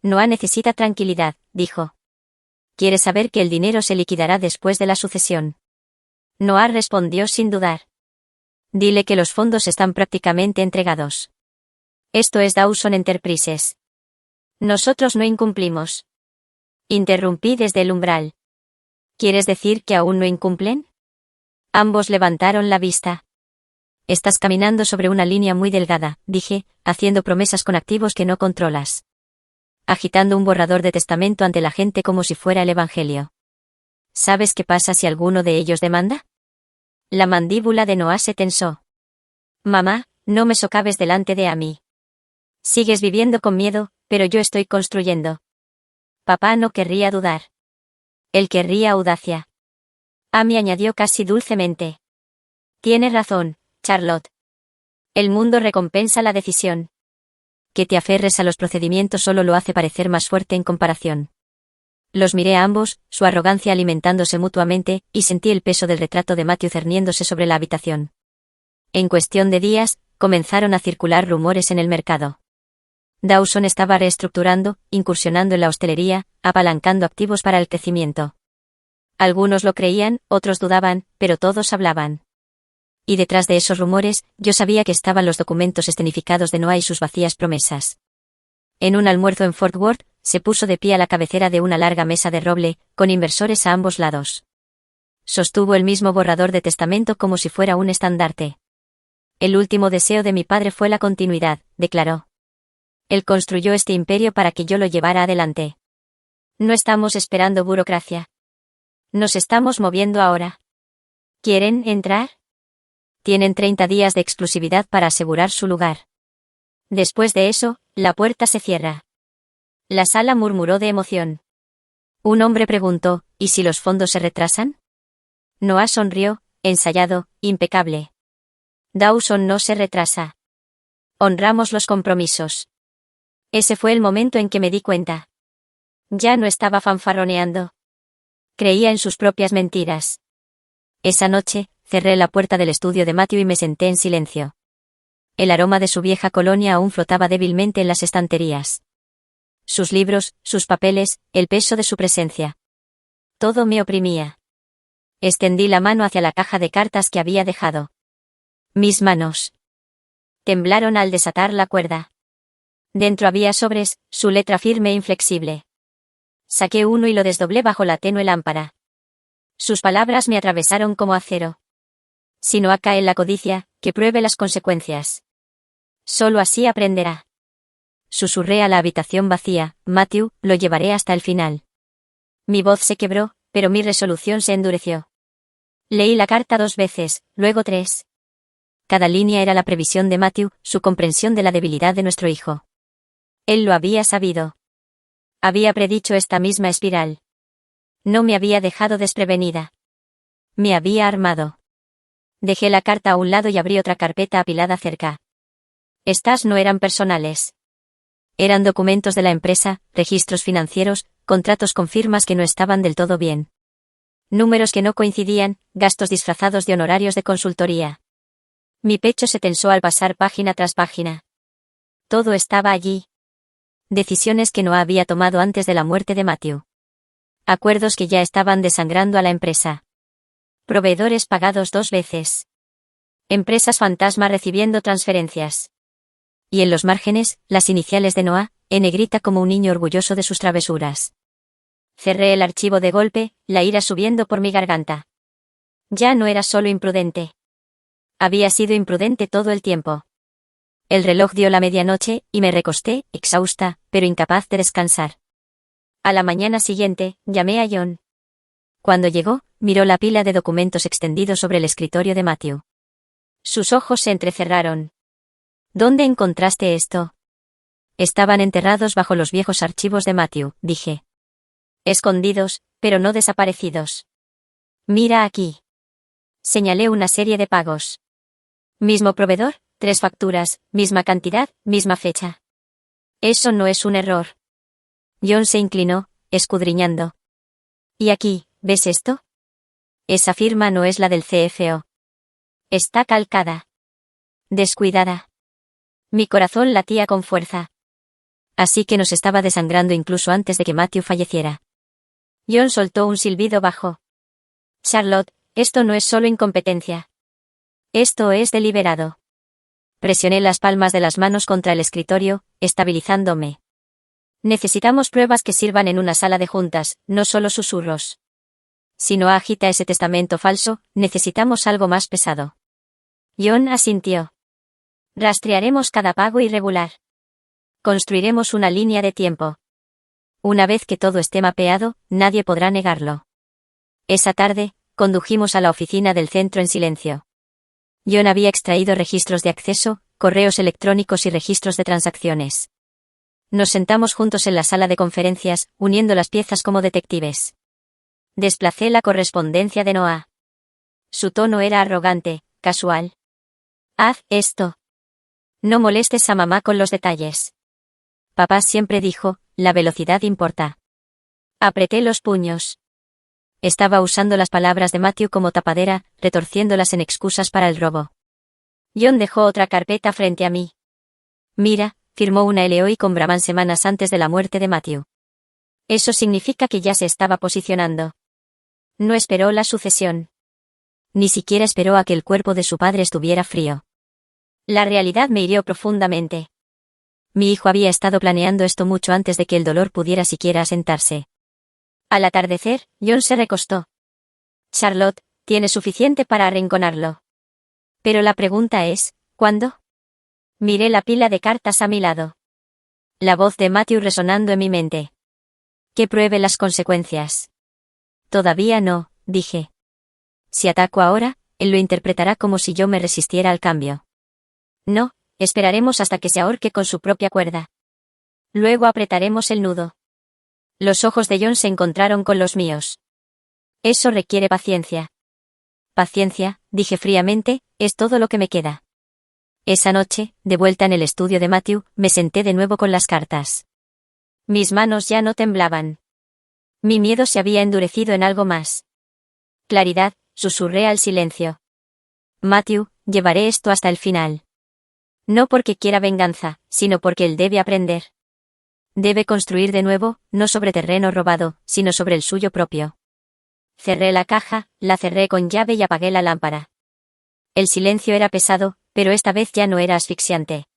Noah necesita tranquilidad, dijo. Quiere saber que el dinero se liquidará después de la sucesión. Noah respondió sin dudar. Dile que los fondos están prácticamente entregados. Esto es Dawson Enterprises. Nosotros no incumplimos. Interrumpí desde el umbral. ¿Quieres decir que aún no incumplen? Ambos levantaron la vista. Estás caminando sobre una línea muy delgada, dije, haciendo promesas con activos que no controlas. Agitando un borrador de testamento ante la gente como si fuera el Evangelio. ¿Sabes qué pasa si alguno de ellos demanda? La mandíbula de Noah se tensó. Mamá, no me socaves delante de Amy. Sigues viviendo con miedo, pero yo estoy construyendo. Papá no querría dudar. Él querría audacia. Amy añadió casi dulcemente. Tienes razón, Charlotte. El mundo recompensa la decisión. Que te aferres a los procedimientos solo lo hace parecer más fuerte en comparación. Los miré a ambos, su arrogancia alimentándose mutuamente, y sentí el peso del retrato de Matthew cerniéndose sobre la habitación. En cuestión de días, comenzaron a circular rumores en el mercado. Dawson estaba reestructurando, incursionando en la hostelería, apalancando activos para el crecimiento. Algunos lo creían, otros dudaban, pero todos hablaban. Y detrás de esos rumores, yo sabía que estaban los documentos escenificados de Noah y sus vacías promesas. En un almuerzo en Fort Worth, se puso de pie a la cabecera de una larga mesa de roble, con inversores a ambos lados. Sostuvo el mismo borrador de testamento como si fuera un estandarte. El último deseo de mi padre fue la continuidad, declaró. Él construyó este imperio para que yo lo llevara adelante. No estamos esperando burocracia. Nos estamos moviendo ahora. ¿Quieren entrar? Tienen 30 días de exclusividad para asegurar su lugar. Después de eso, la puerta se cierra. La sala murmuró de emoción. Un hombre preguntó, ¿y si los fondos se retrasan? Noah sonrió, ensayado, impecable. Dawson no se retrasa. Honramos los compromisos. Ese fue el momento en que me di cuenta. Ya no estaba fanfarroneando. Creía en sus propias mentiras. Esa noche, cerré la puerta del estudio de Matthew y me senté en silencio. El aroma de su vieja colonia aún flotaba débilmente en las estanterías. Sus libros, sus papeles, el peso de su presencia. Todo me oprimía. Extendí la mano hacia la caja de cartas que había dejado. Mis manos temblaron al desatar la cuerda. Dentro había sobres, su letra firme e inflexible. Saqué uno y lo desdoblé bajo la tenue lámpara. Sus palabras me atravesaron como acero. Si no cae en la codicia, que pruebe las consecuencias. Solo así aprenderá. Susurré a la habitación vacía, Matthew, lo llevaré hasta el final. Mi voz se quebró, pero mi resolución se endureció. Leí la carta 2 veces, luego 3. Cada línea era la previsión de Matthew, su comprensión de la debilidad de nuestro hijo. Él lo había sabido. Había predicho esta misma espiral. No me había dejado desprevenida. Me había armado. Dejé la carta a un lado y abrí otra carpeta apilada cerca. Estas no eran personales. Eran documentos de la empresa, registros financieros, contratos con firmas que no estaban del todo bien. Números que no coincidían, gastos disfrazados de honorarios de consultoría. Mi pecho se tensó al pasar página tras página. Todo estaba allí. Decisiones que no había tomado antes de la muerte de Matthew. Acuerdos que ya estaban desangrando a la empresa. Proveedores pagados 2 veces. Empresas fantasma recibiendo transferencias. Y en los márgenes, las iniciales de Noah, en negrita como un niño orgulloso de sus travesuras. Cerré el archivo de golpe, la ira subiendo por mi garganta. Ya no era solo imprudente. Había sido imprudente todo el tiempo. El reloj dio la medianoche, y me recosté, exhausta, pero incapaz de descansar. A la mañana siguiente, llamé a John. Cuando llegó, miró la pila de documentos extendidos sobre el escritorio de Matthew. Sus ojos se entrecerraron. ¿Dónde encontraste esto? Estaban enterrados bajo los viejos archivos de Matthew, dije. Escondidos, pero no desaparecidos. Mira aquí. Señalé una serie de pagos. Mismo proveedor, 3 facturas, misma cantidad, misma fecha. Eso no es un error. John se inclinó, escudriñando. ¿Y aquí, ves esto? Esa firma no es la del CFO. Está calcada. Descuidada. Mi corazón latía con fuerza. Así que nos estaba desangrando incluso antes de que Matthew falleciera. John soltó un silbido bajo. Charlotte, esto no es solo incompetencia. Esto es deliberado. Presioné las palmas de las manos contra el escritorio, estabilizándome. Necesitamos pruebas que sirvan en una sala de juntas, no solo susurros. Si no agita ese testamento falso, necesitamos algo más pesado. John asintió. Rastrearemos cada pago irregular. Construiremos una línea de tiempo. Una vez que todo esté mapeado, nadie podrá negarlo. Esa tarde, condujimos a la oficina del centro en silencio. John había extraído registros de acceso, correos electrónicos y registros de transacciones. Nos sentamos juntos en la sala de conferencias, uniendo las piezas como detectives. Desplacé la correspondencia de Noah. Su tono era arrogante, casual. Haz esto. No molestes a mamá con los detalles. Papá siempre dijo, la velocidad importa. Apreté los puños. Estaba usando las palabras de Matthew como tapadera, retorciéndolas en excusas para el robo. John dejó otra carpeta frente a mí. Mira, firmó una LOI con Brabham semanas antes de la muerte de Matthew. Eso significa que ya se estaba posicionando. No esperó la sucesión. Ni siquiera esperó a que el cuerpo de su padre estuviera frío. La realidad me hirió profundamente. Mi hijo había estado planeando esto mucho antes de que el dolor pudiera siquiera asentarse. Al atardecer, John se recostó. Charlotte, tiene suficiente para arrinconarlo. Pero la pregunta es, ¿cuándo? Miré la pila de cartas a mi lado. La voz de Matthew resonando en mi mente. Que pruebe las consecuencias. Todavía no, dije. Si ataco ahora, él lo interpretará como si yo me resistiera al cambio. No, esperaremos hasta que se ahorque con su propia cuerda. Luego apretaremos el nudo. Los ojos de John se encontraron con los míos. Eso requiere paciencia. Paciencia, dije fríamente, es todo lo que me queda. Esa noche, de vuelta en el estudio de Matthew, me senté de nuevo con las cartas. Mis manos ya no temblaban. Mi miedo se había endurecido en algo más. Claridad, susurré al silencio. Matthew, llevaré esto hasta el final. No porque quiera venganza, sino porque él debe aprender. Debe construir de nuevo, no sobre terreno robado, sino sobre el suyo propio. Cerré la caja, la cerré con llave y apagué la lámpara. El silencio era pesado, pero esta vez ya no era asfixiante.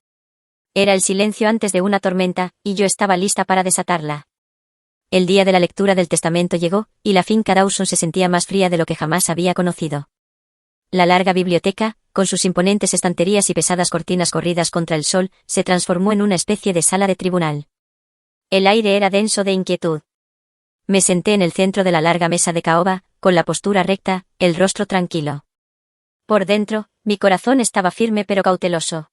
Era el silencio antes de una tormenta, y yo estaba lista para desatarla. El día de la lectura del testamento llegó, y la finca Dawson se sentía más fría de lo que jamás había conocido. La larga biblioteca, con sus imponentes estanterías y pesadas cortinas corridas contra el sol, se transformó en una especie de sala de tribunal. El aire era denso de inquietud. Me senté en el centro de la larga mesa de caoba, con la postura recta, el rostro tranquilo. Por dentro, mi corazón estaba firme pero cauteloso.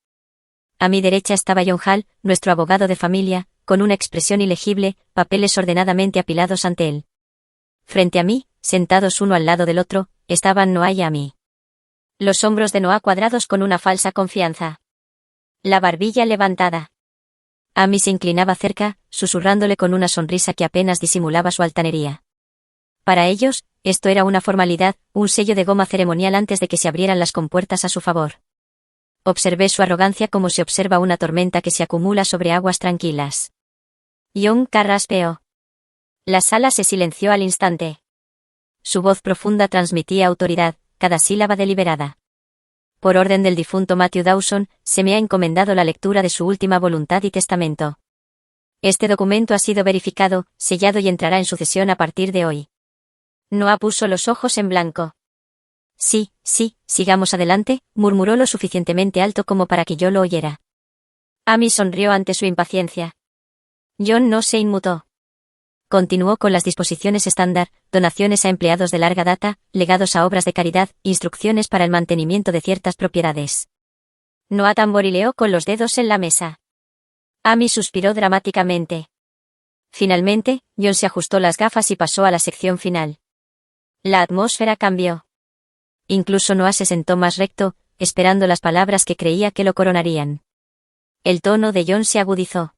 A mi derecha estaba John Hall, nuestro abogado de familia, con una expresión ilegible, papeles ordenadamente apilados ante él. Frente a mí, sentados uno al lado del otro, estaban Noah y Amy. Los hombros de Noah cuadrados con una falsa confianza. La barbilla levantada. Amy se inclinaba cerca, susurrándole con una sonrisa que apenas disimulaba su altanería. Para ellos, esto era una formalidad, un sello de goma ceremonial antes de que se abrieran las compuertas a su favor. Observé su arrogancia como se observa una tormenta que se acumula sobre aguas tranquilas. John carraspeó. La sala se silenció al instante. Su voz profunda transmitía autoridad, cada sílaba deliberada. Por orden del difunto Matthew Dawson, se me ha encomendado la lectura de su última voluntad y testamento. Este documento ha sido verificado, sellado y entrará en sucesión a partir de hoy. Noah puso los ojos en blanco. Sí, sigamos adelante, murmuró lo suficientemente alto como para que yo lo oyera. Amy sonrió ante su impaciencia. John no se inmutó. Continuó con las disposiciones estándar, donaciones a empleados de larga data, legados a obras de caridad, instrucciones para el mantenimiento de ciertas propiedades. Noah tamborileó con los dedos en la mesa. Amy suspiró dramáticamente. Finalmente, John se ajustó las gafas y pasó a la sección final. La atmósfera cambió. Incluso Noah se sentó más recto, esperando las palabras que creía que lo coronarían. El tono de John se agudizó.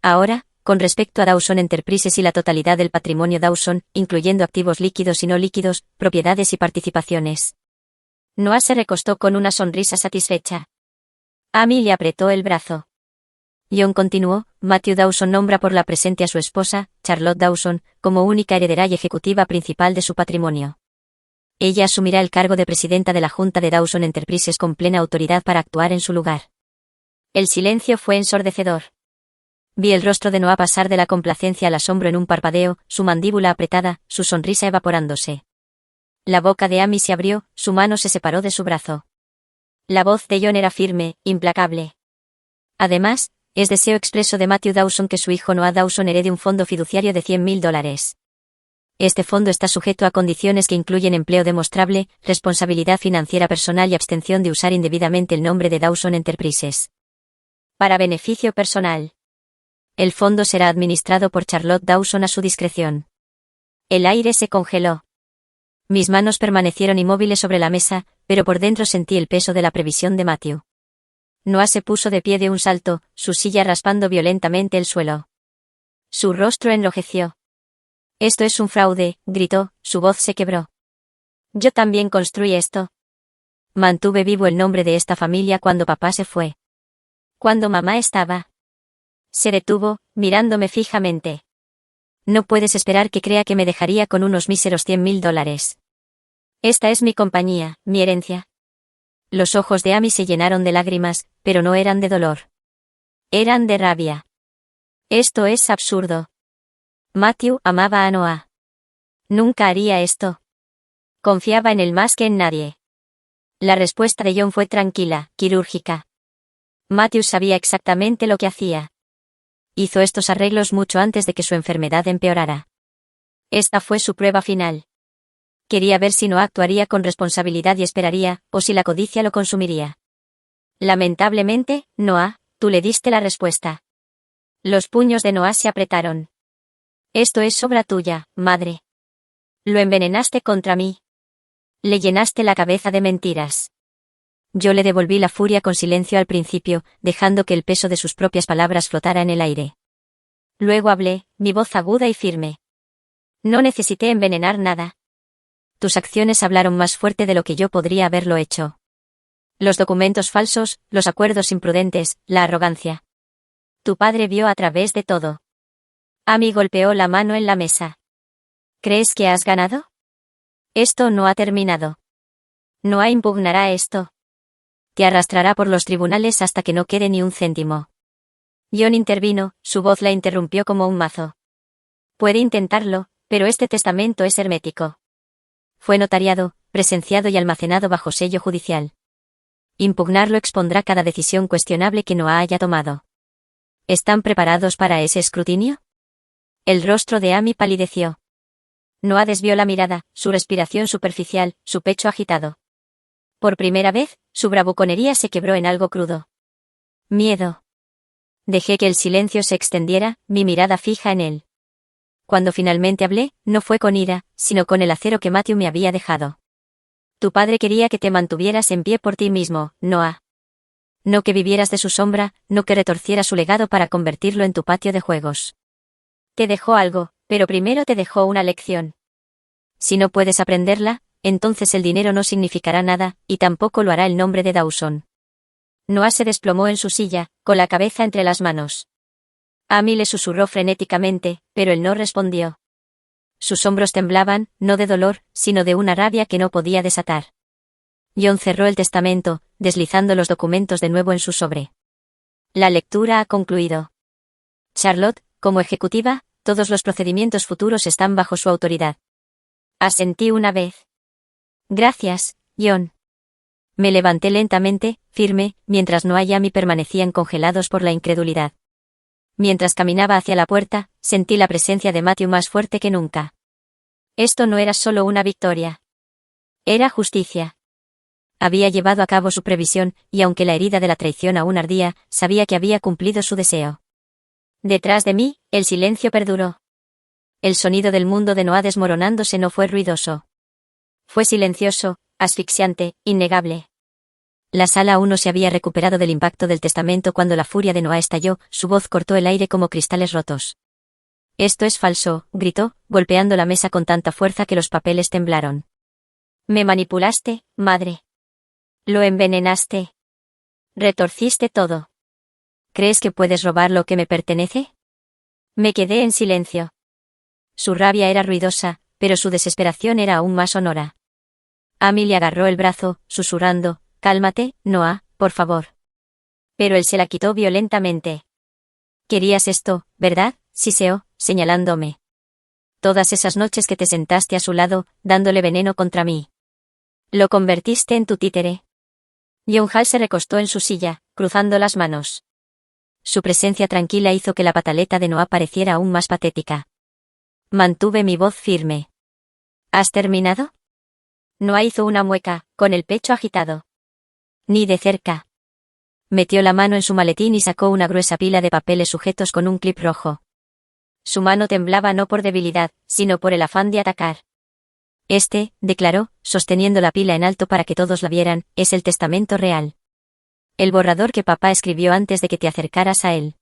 Ahora, con respecto a Dawson Enterprises y la totalidad del patrimonio Dawson, incluyendo activos líquidos y no líquidos, propiedades y participaciones. Noah se recostó con una sonrisa satisfecha. Amy le apretó el brazo. John continuó, Matthew Dawson nombra por la presente a su esposa, Charlotte Dawson, como única heredera y ejecutiva principal de su patrimonio. Ella asumirá el cargo de presidenta de la Junta de Dawson Enterprises con plena autoridad para actuar en su lugar. El silencio fue ensordecedor. Vi el rostro de Noah pasar de la complacencia al asombro en un parpadeo, su mandíbula apretada, su sonrisa evaporándose. La boca de Amy se abrió, su mano se separó de su brazo. La voz de John era firme, implacable. Además, es deseo expreso de Matthew Dawson que su hijo Noah Dawson herede un fondo fiduciario de $100.000. Este fondo está sujeto a condiciones que incluyen empleo demostrable, responsabilidad financiera personal y abstención de usar indebidamente el nombre de Dawson Enterprises. Para beneficio personal. El fondo será administrado por Charlotte Dawson a su discreción. El aire se congeló. Mis manos permanecieron inmóviles sobre la mesa, pero por dentro sentí el peso de la previsión de Matthew. Noah se puso de pie de un salto, su silla raspando violentamente el suelo. Su rostro enrojeció. Esto es un fraude, gritó, su voz se quebró. Yo también construí esto. Mantuve vivo el nombre de esta familia cuando papá se fue. Cuando mamá estaba. Se detuvo, mirándome fijamente. No puedes esperar que crea que me dejaría con unos míseros $100.000. Esta es mi compañía, mi herencia. Los ojos de Amy se llenaron de lágrimas, pero no eran de dolor. Eran de rabia. Esto es absurdo. Matthew amaba a Noah. Nunca haría esto. Confiaba en él más que en nadie. La respuesta de John fue tranquila, quirúrgica. Matthew sabía exactamente lo que hacía. Hizo estos arreglos mucho antes de que su enfermedad empeorara. Esta fue su prueba final. Quería ver si Noah actuaría con responsabilidad y esperaría, o si la codicia lo consumiría. Lamentablemente, Noah, tú le diste la respuesta. Los puños de Noah se apretaron. Esto es obra tuya, madre. Lo envenenaste contra mí. Le llenaste la cabeza de mentiras. Yo le devolví la furia con silencio al principio, dejando que el peso de sus propias palabras flotara en el aire. Luego hablé, mi voz aguda y firme. No necesité envenenar nada. Tus acciones hablaron más fuerte de lo que yo podría haberlo hecho. Los documentos falsos, los acuerdos imprudentes, la arrogancia. Tu padre vio a través de todo. Amy golpeó la mano en la mesa. ¿Crees que has ganado? Esto no ha terminado. Noah impugnará esto. Te arrastrará por los tribunales hasta que no quede ni un céntimo. John intervino, su voz la interrumpió como un mazo. Puede intentarlo, pero este testamento es hermético. Fue notariado, presenciado y almacenado bajo sello judicial. Impugnarlo expondrá cada decisión cuestionable que Noah haya tomado. ¿Están preparados para ese escrutinio? El rostro de Amy palideció. Noah desvió la mirada, su respiración superficial, su pecho agitado. Por primera vez, su bravuconería se quebró en algo crudo. Miedo. Dejé que el silencio se extendiera, mi mirada fija en él. Cuando finalmente hablé, no fue con ira, sino con el acero que Matthew me había dejado. Tu padre quería que te mantuvieras en pie por ti mismo, Noah. No que vivieras de su sombra, no que retorcieras su legado para convertirlo en tu patio de juegos. Te dejó algo, pero primero te dejó una lección. Si no puedes aprenderla, entonces el dinero no significará nada, y tampoco lo hará el nombre de Dawson. Noah se desplomó en su silla, con la cabeza entre las manos. Amy le susurró frenéticamente, pero él no respondió. Sus hombros temblaban, no de dolor, sino de una rabia que no podía desatar. John cerró el testamento, deslizando los documentos de nuevo en su sobre. La lectura ha concluido. Charlotte, como ejecutiva, todos los procedimientos futuros están bajo su autoridad. Asentí una vez. Gracias, John. Me levanté lentamente, firme, mientras Noah y Amy permanecían congelados por la incredulidad. Mientras caminaba hacia la puerta, sentí la presencia de Matthew más fuerte que nunca. Esto no era solo una victoria. Era justicia. Había llevado a cabo su previsión, y aunque la herida de la traición aún ardía, sabía que había cumplido su deseo. Detrás de mí, el silencio perduró. El sonido del mundo de Noah desmoronándose no fue ruidoso. Fue silencioso, asfixiante, innegable. La sala aún no se había recuperado del impacto del testamento cuando la furia de Noah estalló, su voz cortó el aire como cristales rotos. «Esto es falso», gritó, golpeando la mesa con tanta fuerza que los papeles temblaron. «Me manipulaste, madre. Lo envenenaste. Retorciste todo. ¿Crees que puedes robar lo que me pertenece?» Me quedé en silencio. Su rabia era ruidosa, pero su desesperación era aún más sonora. Amy le agarró el brazo, susurrando, «Cálmate, Noah, por favor». Pero él se la quitó violentamente. «Querías esto, ¿verdad?», siseó, señalándome. «Todas esas noches que te sentaste a su lado, dándole veneno contra mí. Lo convertiste en tu títere». John Hall se recostó en su silla, cruzando las manos. Su presencia tranquila hizo que la pataleta de Noah pareciera aún más patética. Mantuve mi voz firme. «¿Has terminado?» Noah hizo una mueca, con el pecho agitado. «Ni de cerca». Metió la mano en su maletín y sacó una gruesa pila de papeles sujetos con un clip rojo. Su mano temblaba no por debilidad, sino por el afán de atacar. «Este», declaró, sosteniendo la pila en alto para que todos la vieran, «es el testamento real. El borrador que papá escribió antes de que te acercaras a él.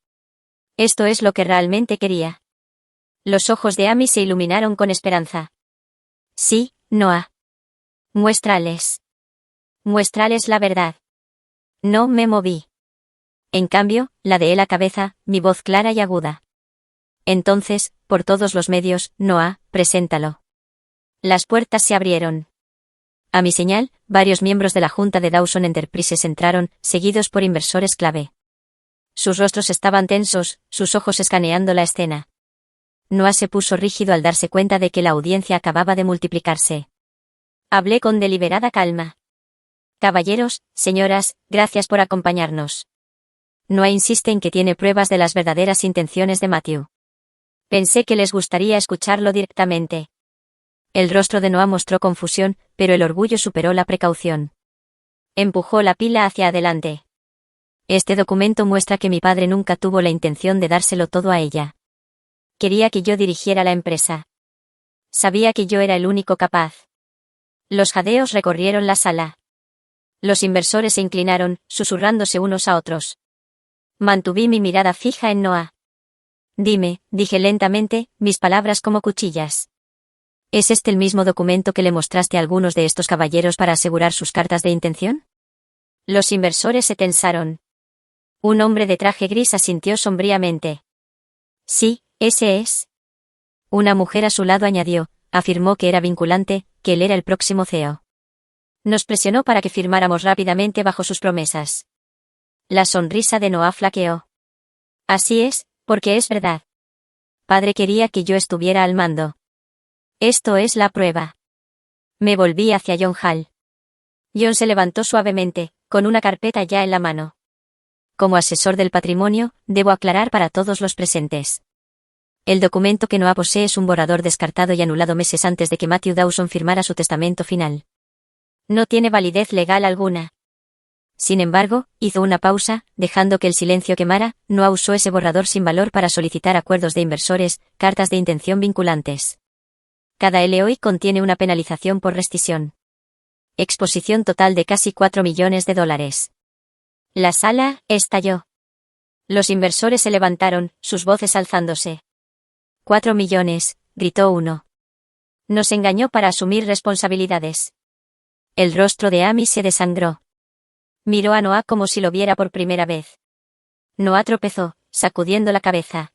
Esto es lo que realmente quería». Los ojos de Amy se iluminaron con esperanza. «Sí, Noah. Muéstrales. Muéstrales la verdad». No me moví. En cambio, ladeé la cabeza, mi voz clara y aguda. «Entonces, por todos los medios, Noah, preséntalo». Las puertas se abrieron. A mi señal, varios miembros de la junta de Dawson Enterprises entraron, seguidos por inversores clave. Sus rostros estaban tensos, sus ojos escaneando la escena. Noah se puso rígido al darse cuenta de que la audiencia acababa de multiplicarse. Hablé con deliberada calma. «Caballeros, señoras, gracias por acompañarnos. Noah insiste en que tiene pruebas de las verdaderas intenciones de Matthew. Pensé que les gustaría escucharlo directamente». El rostro de Noah mostró confusión, pero el orgullo superó la precaución. Empujó la pila hacia adelante. «Este documento muestra que mi padre nunca tuvo la intención de dárselo todo a ella. Quería que yo dirigiera la empresa. Sabía que yo era el único capaz». Los jadeos recorrieron la sala. Los inversores se inclinaron, susurrándose unos a otros. Mantuve mi mirada fija en Noah. «Dime», dije lentamente, mis palabras como cuchillas. «¿Es este el mismo documento que le mostraste a algunos de estos caballeros para asegurar sus cartas de intención?» Los inversores se tensaron. Un hombre de traje gris asintió sombríamente. «Sí, ese es». Una mujer a su lado añadió, afirmó que era vinculante, que él era el próximo CEO. Nos presionó para que firmáramos rápidamente bajo sus promesas. La sonrisa de Noah flaqueó. «Así es, porque es verdad. Padre quería que yo estuviera al mando. Esto es la prueba». Me volví hacia John Hall. John se levantó suavemente, con una carpeta ya en la mano. Como asesor del patrimonio, debo aclarar para todos los presentes. El documento que Noah posee es un borrador descartado y anulado meses antes de que Matthew Dawson firmara su testamento final. No tiene validez legal alguna. Sin embargo, hizo una pausa, dejando que el silencio quemara. Noah usó ese borrador sin valor para solicitar acuerdos de inversores, cartas de intención vinculantes. Cada LOI contiene una penalización por rescisión. Exposición total de casi $4 millones. La sala estalló. Los inversores se levantaron, sus voces alzándose. «4 millones», gritó uno. «Nos engañó para asumir responsabilidades». El rostro de Amy se desangró. Miró a Noah como si lo viera por primera vez. Noah tropezó, sacudiendo la cabeza.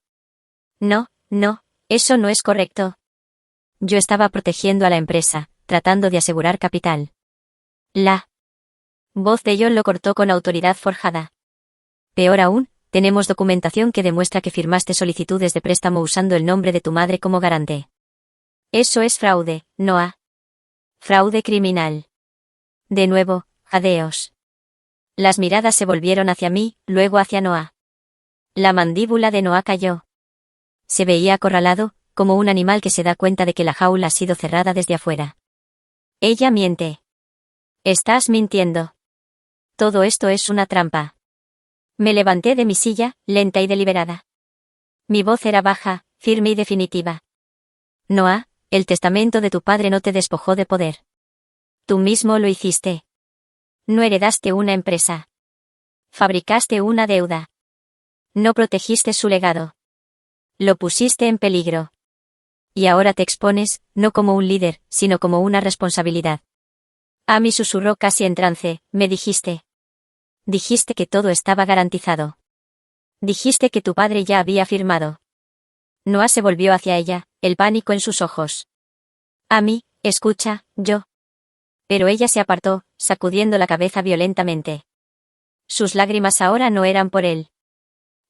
«No, no, eso no es correcto». Yo estaba protegiendo a la empresa, tratando de asegurar capital. La voz de John lo cortó con autoridad forjada. «Peor aún, tenemos documentación que demuestra que firmaste solicitudes de préstamo usando el nombre de tu madre como garante. Eso es fraude, Noah. Fraude criminal. De nuevo, jadeos. Las miradas se volvieron hacia mí, luego hacia Noah. La mandíbula de Noah cayó. Se veía acorralado, como un animal que se da cuenta de que la jaula ha sido cerrada desde afuera. Ella miente. Estás mintiendo. Todo esto es una trampa. Me levanté de mi silla, lenta y deliberada. Mi voz era baja, firme y definitiva. Noah, el testamento de tu padre no te despojó de poder. Tú mismo lo hiciste. No heredaste una empresa. Fabricaste una deuda. No protegiste su legado. Lo pusiste en peligro. Y ahora te expones, no como un líder, sino como una responsabilidad. Amy susurró casi en trance, me dijiste. Dijiste que todo estaba garantizado. Dijiste que tu padre ya había firmado. Noah se volvió hacia ella, el pánico en sus ojos. Amy, escucha, yo. Pero ella se apartó, sacudiendo la cabeza violentamente. Sus lágrimas ahora no eran por él.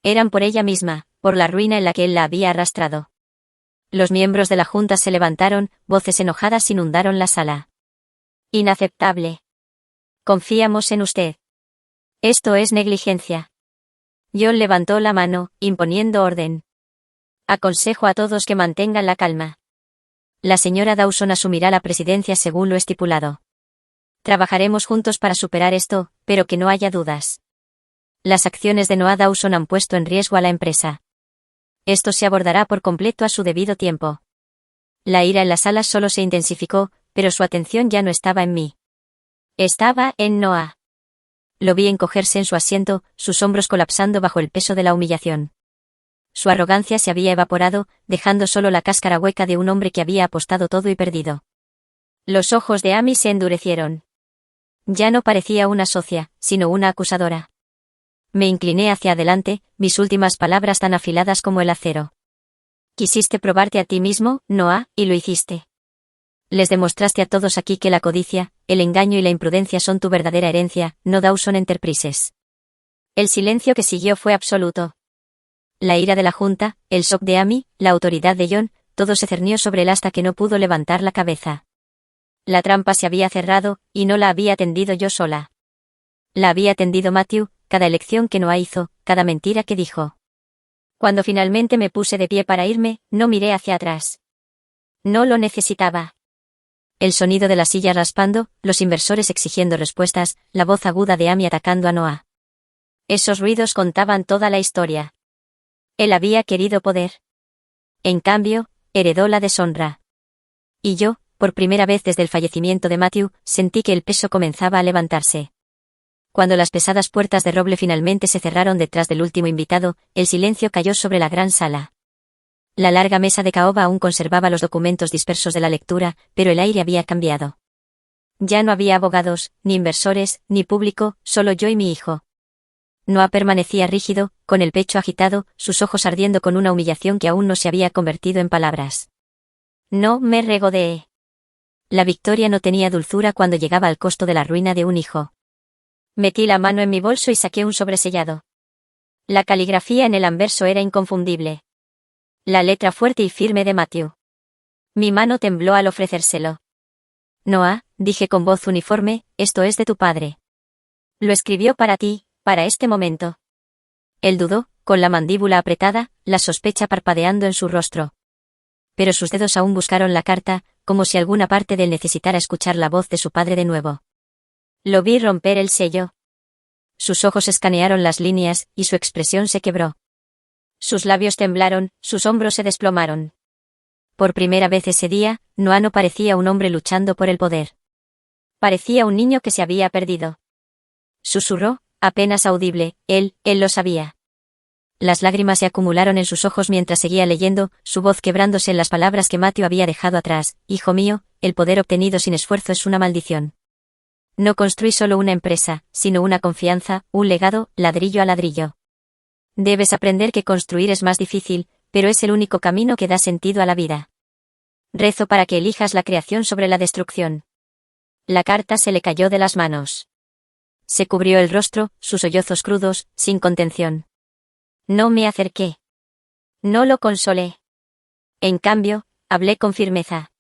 Eran por ella misma, por la ruina en la que él la había arrastrado. Los miembros de la junta se levantaron, voces enojadas inundaron la sala. Inaceptable. Confiamos en usted. Esto es negligencia. John levantó la mano, imponiendo orden. Aconsejo a todos que mantengan la calma. La señora Dawson asumirá la presidencia según lo estipulado. Trabajaremos juntos para superar esto, pero que no haya dudas. Las acciones de Noah Dawson han puesto en riesgo a la empresa. Esto se abordará por completo a su debido tiempo. La ira en la sala solo se intensificó, pero su atención ya no estaba en mí. Estaba en Noah. Lo vi encogerse en su asiento, sus hombros colapsando bajo el peso de la humillación. Su arrogancia se había evaporado, dejando solo la cáscara hueca de un hombre que había apostado todo y perdido. Los ojos de Amy se endurecieron. Ya no parecía una socia, sino una acusadora. Me incliné hacia adelante, mis últimas palabras tan afiladas como el acero. Quisiste probarte a ti mismo, Noah, y lo hiciste. Les demostraste a todos aquí que la codicia, el engaño y la imprudencia son tu verdadera herencia, no Dawson Enterprises. El silencio que siguió fue absoluto. La ira de la junta, el shock de Amy, la autoridad de John, todo se cernió sobre él hasta que no pudo levantar la cabeza. La trampa se había cerrado, y no la había tendido yo sola. La había tendido Matthew, cada elección que Noah hizo, cada mentira que dijo. Cuando finalmente me puse de pie para irme, no miré hacia atrás. No lo necesitaba. El sonido de la silla raspando, los inversores exigiendo respuestas, la voz aguda de Amy atacando a Noah. Esos ruidos contaban toda la historia. Él había querido poder. En cambio, heredó la deshonra. Y yo, por primera vez desde el fallecimiento de Matthew, sentí que el peso comenzaba a levantarse. Cuando las pesadas puertas de roble finalmente se cerraron detrás del último invitado, el silencio cayó sobre la gran sala. La larga mesa de caoba aún conservaba los documentos dispersos de la lectura, pero el aire había cambiado. Ya no había abogados, ni inversores, ni público, solo yo y mi hijo. Noah permanecía rígido, con el pecho agitado, sus ojos ardiendo con una humillación que aún no se había convertido en palabras. No me regodeé. La victoria no tenía dulzura cuando llegaba al costo de la ruina de un hijo. Metí la mano en mi bolso y saqué un sobresellado. La caligrafía en el anverso era inconfundible. La letra fuerte y firme de Matthew. Mi mano tembló al ofrecérselo. Noah, dije con voz uniforme, esto es de tu padre. Lo escribió para ti, para este momento. Él dudó, con la mandíbula apretada, la sospecha parpadeando en su rostro. Pero sus dedos aún buscaron la carta, como si alguna parte de él necesitara escuchar la voz de su padre de nuevo. Lo vi romper el sello. Sus ojos escanearon las líneas, y su expresión se quebró. Sus labios temblaron, sus hombros se desplomaron. Por primera vez ese día, Noah no parecía un hombre luchando por el poder. Parecía un niño que se había perdido. Susurró, apenas audible, él lo sabía. Las lágrimas se acumularon en sus ojos mientras seguía leyendo, su voz quebrándose en las palabras que Matthew había dejado atrás. Hijo mío, el poder obtenido sin esfuerzo es una maldición. No construí solo una empresa, sino una confianza, un legado, ladrillo a ladrillo. Debes aprender que construir es más difícil, pero es el único camino que da sentido a la vida. Rezo para que elijas la creación sobre la destrucción. La carta se le cayó de las manos. Se cubrió el rostro, sus sollozos crudos, sin contención. No me acerqué. No lo consolé. En cambio, hablé con firmeza.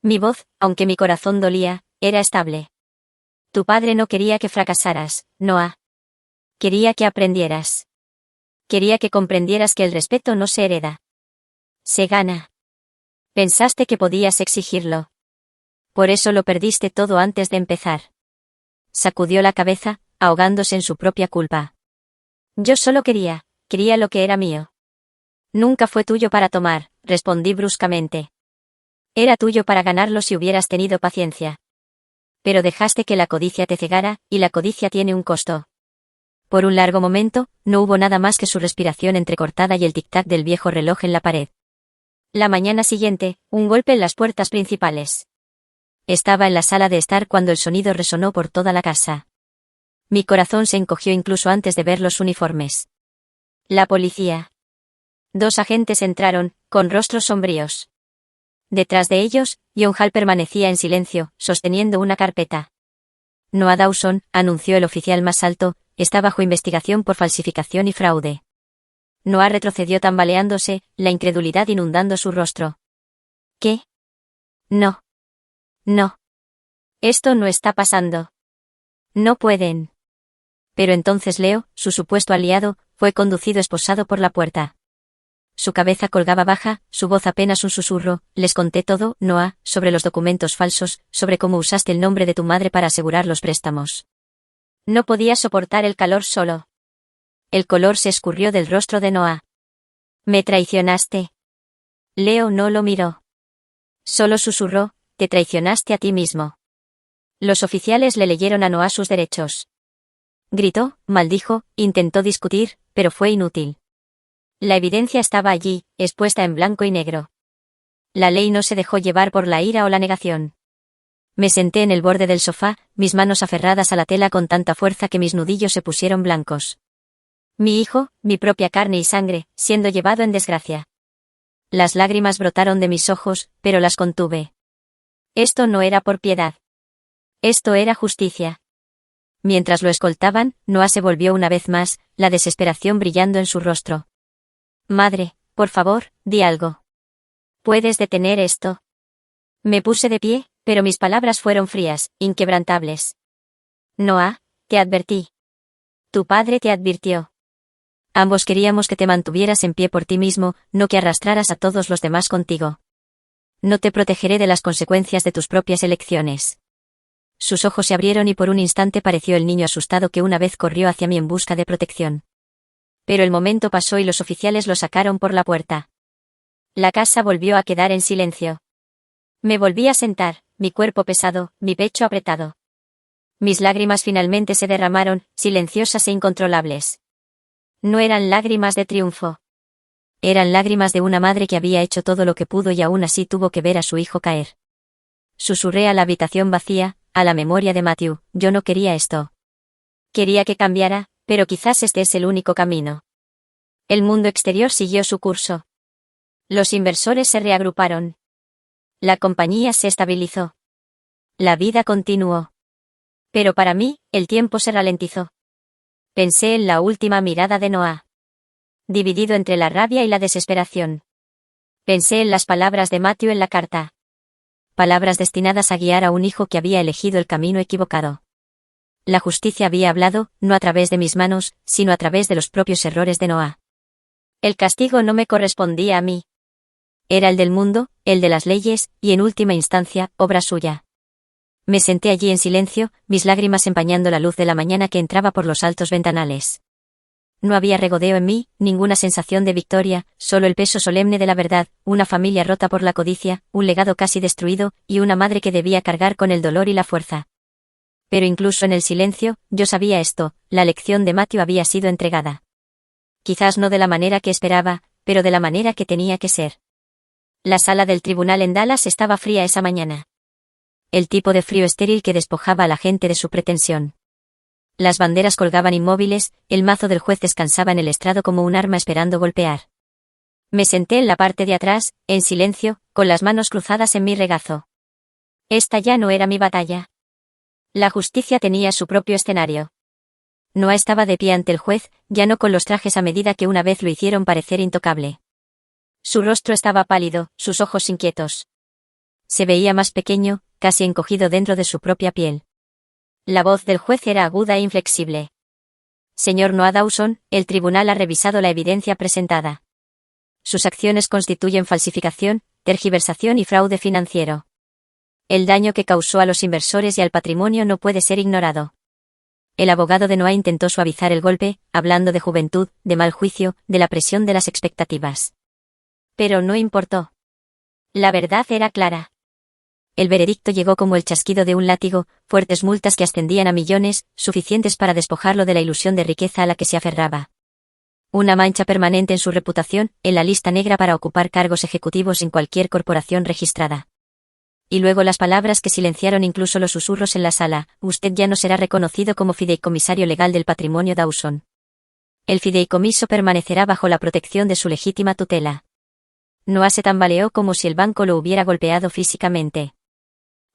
Mi voz, aunque mi corazón dolía, era estable. Tu padre no quería que fracasaras, Noah. Quería que aprendieras. Quería que comprendieras que el respeto no se hereda. Se gana. Pensaste que podías exigirlo. Por eso lo perdiste todo antes de empezar. Sacudió la cabeza, ahogándose en su propia culpa. Yo solo quería lo que era mío. Nunca fue tuyo para tomar, respondí bruscamente. Era tuyo para ganarlo si hubieras tenido paciencia. Pero dejaste que la codicia te cegara, y la codicia tiene un costo. Por un largo momento, no hubo nada más que su respiración entrecortada y el tic-tac del viejo reloj en la pared. La mañana siguiente, un golpe en las puertas principales. Estaba en la sala de estar cuando el sonido resonó por toda la casa. Mi corazón se encogió incluso antes de ver los uniformes. La policía. 2 agentes entraron, con rostros sombríos. Detrás de ellos, John Hall permanecía en silencio, sosteniendo una carpeta. Noah Dawson, anunció el oficial más alto, está bajo investigación por falsificación y fraude. Noah retrocedió tambaleándose, la incredulidad inundando su rostro. ¿Qué? No. No. Esto no está pasando. No pueden. Pero entonces Leo, su supuesto aliado, fue conducido esposado por la puerta. Su cabeza colgaba baja, su voz apenas un susurro. Les conté todo, Noah, sobre los documentos falsos, sobre cómo usaste el nombre de tu madre para asegurar los préstamos. No podía soportar el calor solo. El color se escurrió del rostro de Noah. Me traicionaste. Leo no lo miró. Solo susurró, te traicionaste a ti mismo. Los oficiales le leyeron a Noah sus derechos. Gritó, maldijo, intentó discutir, pero fue inútil. La evidencia estaba allí, expuesta en blanco y negro. La ley no se dejó llevar por la ira o la negación. Me senté en el borde del sofá, mis manos aferradas a la tela con tanta fuerza que mis nudillos se pusieron blancos. Mi hijo, mi propia carne y sangre, siendo llevado en desgracia. Las lágrimas brotaron de mis ojos, pero las contuve. Esto no era por piedad. Esto era justicia. Mientras lo escoltaban, Noah se volvió una vez más, la desesperación brillando en su rostro. Madre, por favor, di algo. ¿Puedes detener esto? Me puse de pie, pero mis palabras fueron frías, inquebrantables. Noah, te advertí. Tu padre te advirtió. Ambos queríamos que te mantuvieras en pie por ti mismo, no que arrastraras a todos los demás contigo. No te protegeré de las consecuencias de tus propias elecciones. Sus ojos se abrieron y por un instante pareció el niño asustado que una vez corrió hacia mí en busca de protección. Pero el momento pasó y los oficiales lo sacaron por la puerta. La casa volvió a quedar en silencio. Me volví a sentar, mi cuerpo pesado, mi pecho apretado. Mis lágrimas finalmente se derramaron, silenciosas e incontrolables. No eran lágrimas de triunfo. Eran lágrimas de una madre que había hecho todo lo que pudo y aún así tuvo que ver a su hijo caer. Susurré a la habitación vacía, a la memoria de Matthew, yo no quería esto. Quería que cambiara, pero quizás este es el único camino. El mundo exterior siguió su curso. Los inversores se reagruparon. La compañía se estabilizó. La vida continuó. Pero para mí, el tiempo se ralentizó. Pensé en la última mirada de Noah. Dividido entre la rabia y la desesperación. Pensé en las palabras de Matthew en la carta. Palabras destinadas a guiar a un hijo que había elegido el camino equivocado. La justicia había hablado, no a través de mis manos, sino a través de los propios errores de Noah. El castigo no me correspondía a mí. Era el del mundo, el de las leyes, y en última instancia, obra suya. Me senté allí en silencio, mis lágrimas empañando la luz de la mañana que entraba por los altos ventanales. No había regodeo en mí, ninguna sensación de victoria, solo el peso solemne de la verdad, una familia rota por la codicia, un legado casi destruido, y una madre que debía cargar con el dolor y la fuerza. Pero incluso en el silencio, yo sabía esto, la lección de Matthew había sido entregada. Quizás no de la manera que esperaba, pero de la manera que tenía que ser. La sala del tribunal en Dallas estaba fría esa mañana. El tipo de frío estéril que despojaba a la gente de su pretensión. Las banderas colgaban inmóviles, el mazo del juez descansaba en el estrado como un arma esperando golpear. Me senté en la parte de atrás, en silencio, con las manos cruzadas en mi regazo. Esta ya no era mi batalla. La justicia tenía su propio escenario. Noah estaba de pie ante el juez, ya no con los trajes a medida que una vez lo hicieron parecer intocable. Su rostro estaba pálido, sus ojos inquietos. Se veía más pequeño, casi encogido dentro de su propia piel. La voz del juez era aguda e inflexible. Señor Noah Dawson, el tribunal ha revisado la evidencia presentada. Sus acciones constituyen falsificación, tergiversación y fraude financiero. El daño que causó a los inversores y al patrimonio no puede ser ignorado. El abogado de Noah intentó suavizar el golpe, hablando de juventud, de mal juicio, de la presión de las expectativas. Pero no importó. La verdad era clara. El veredicto llegó como el chasquido de un látigo, fuertes multas que ascendían a millones, suficientes para despojarlo de la ilusión de riqueza a la que se aferraba. Una mancha permanente en su reputación, en la lista negra para ocupar cargos ejecutivos en cualquier corporación registrada. Y luego las palabras que silenciaron incluso los susurros en la sala: usted ya no será reconocido como fideicomisario legal del patrimonio Dawson. El fideicomiso permanecerá bajo la protección de su legítima tutela. Noah se tambaleó como si el banco lo hubiera golpeado físicamente.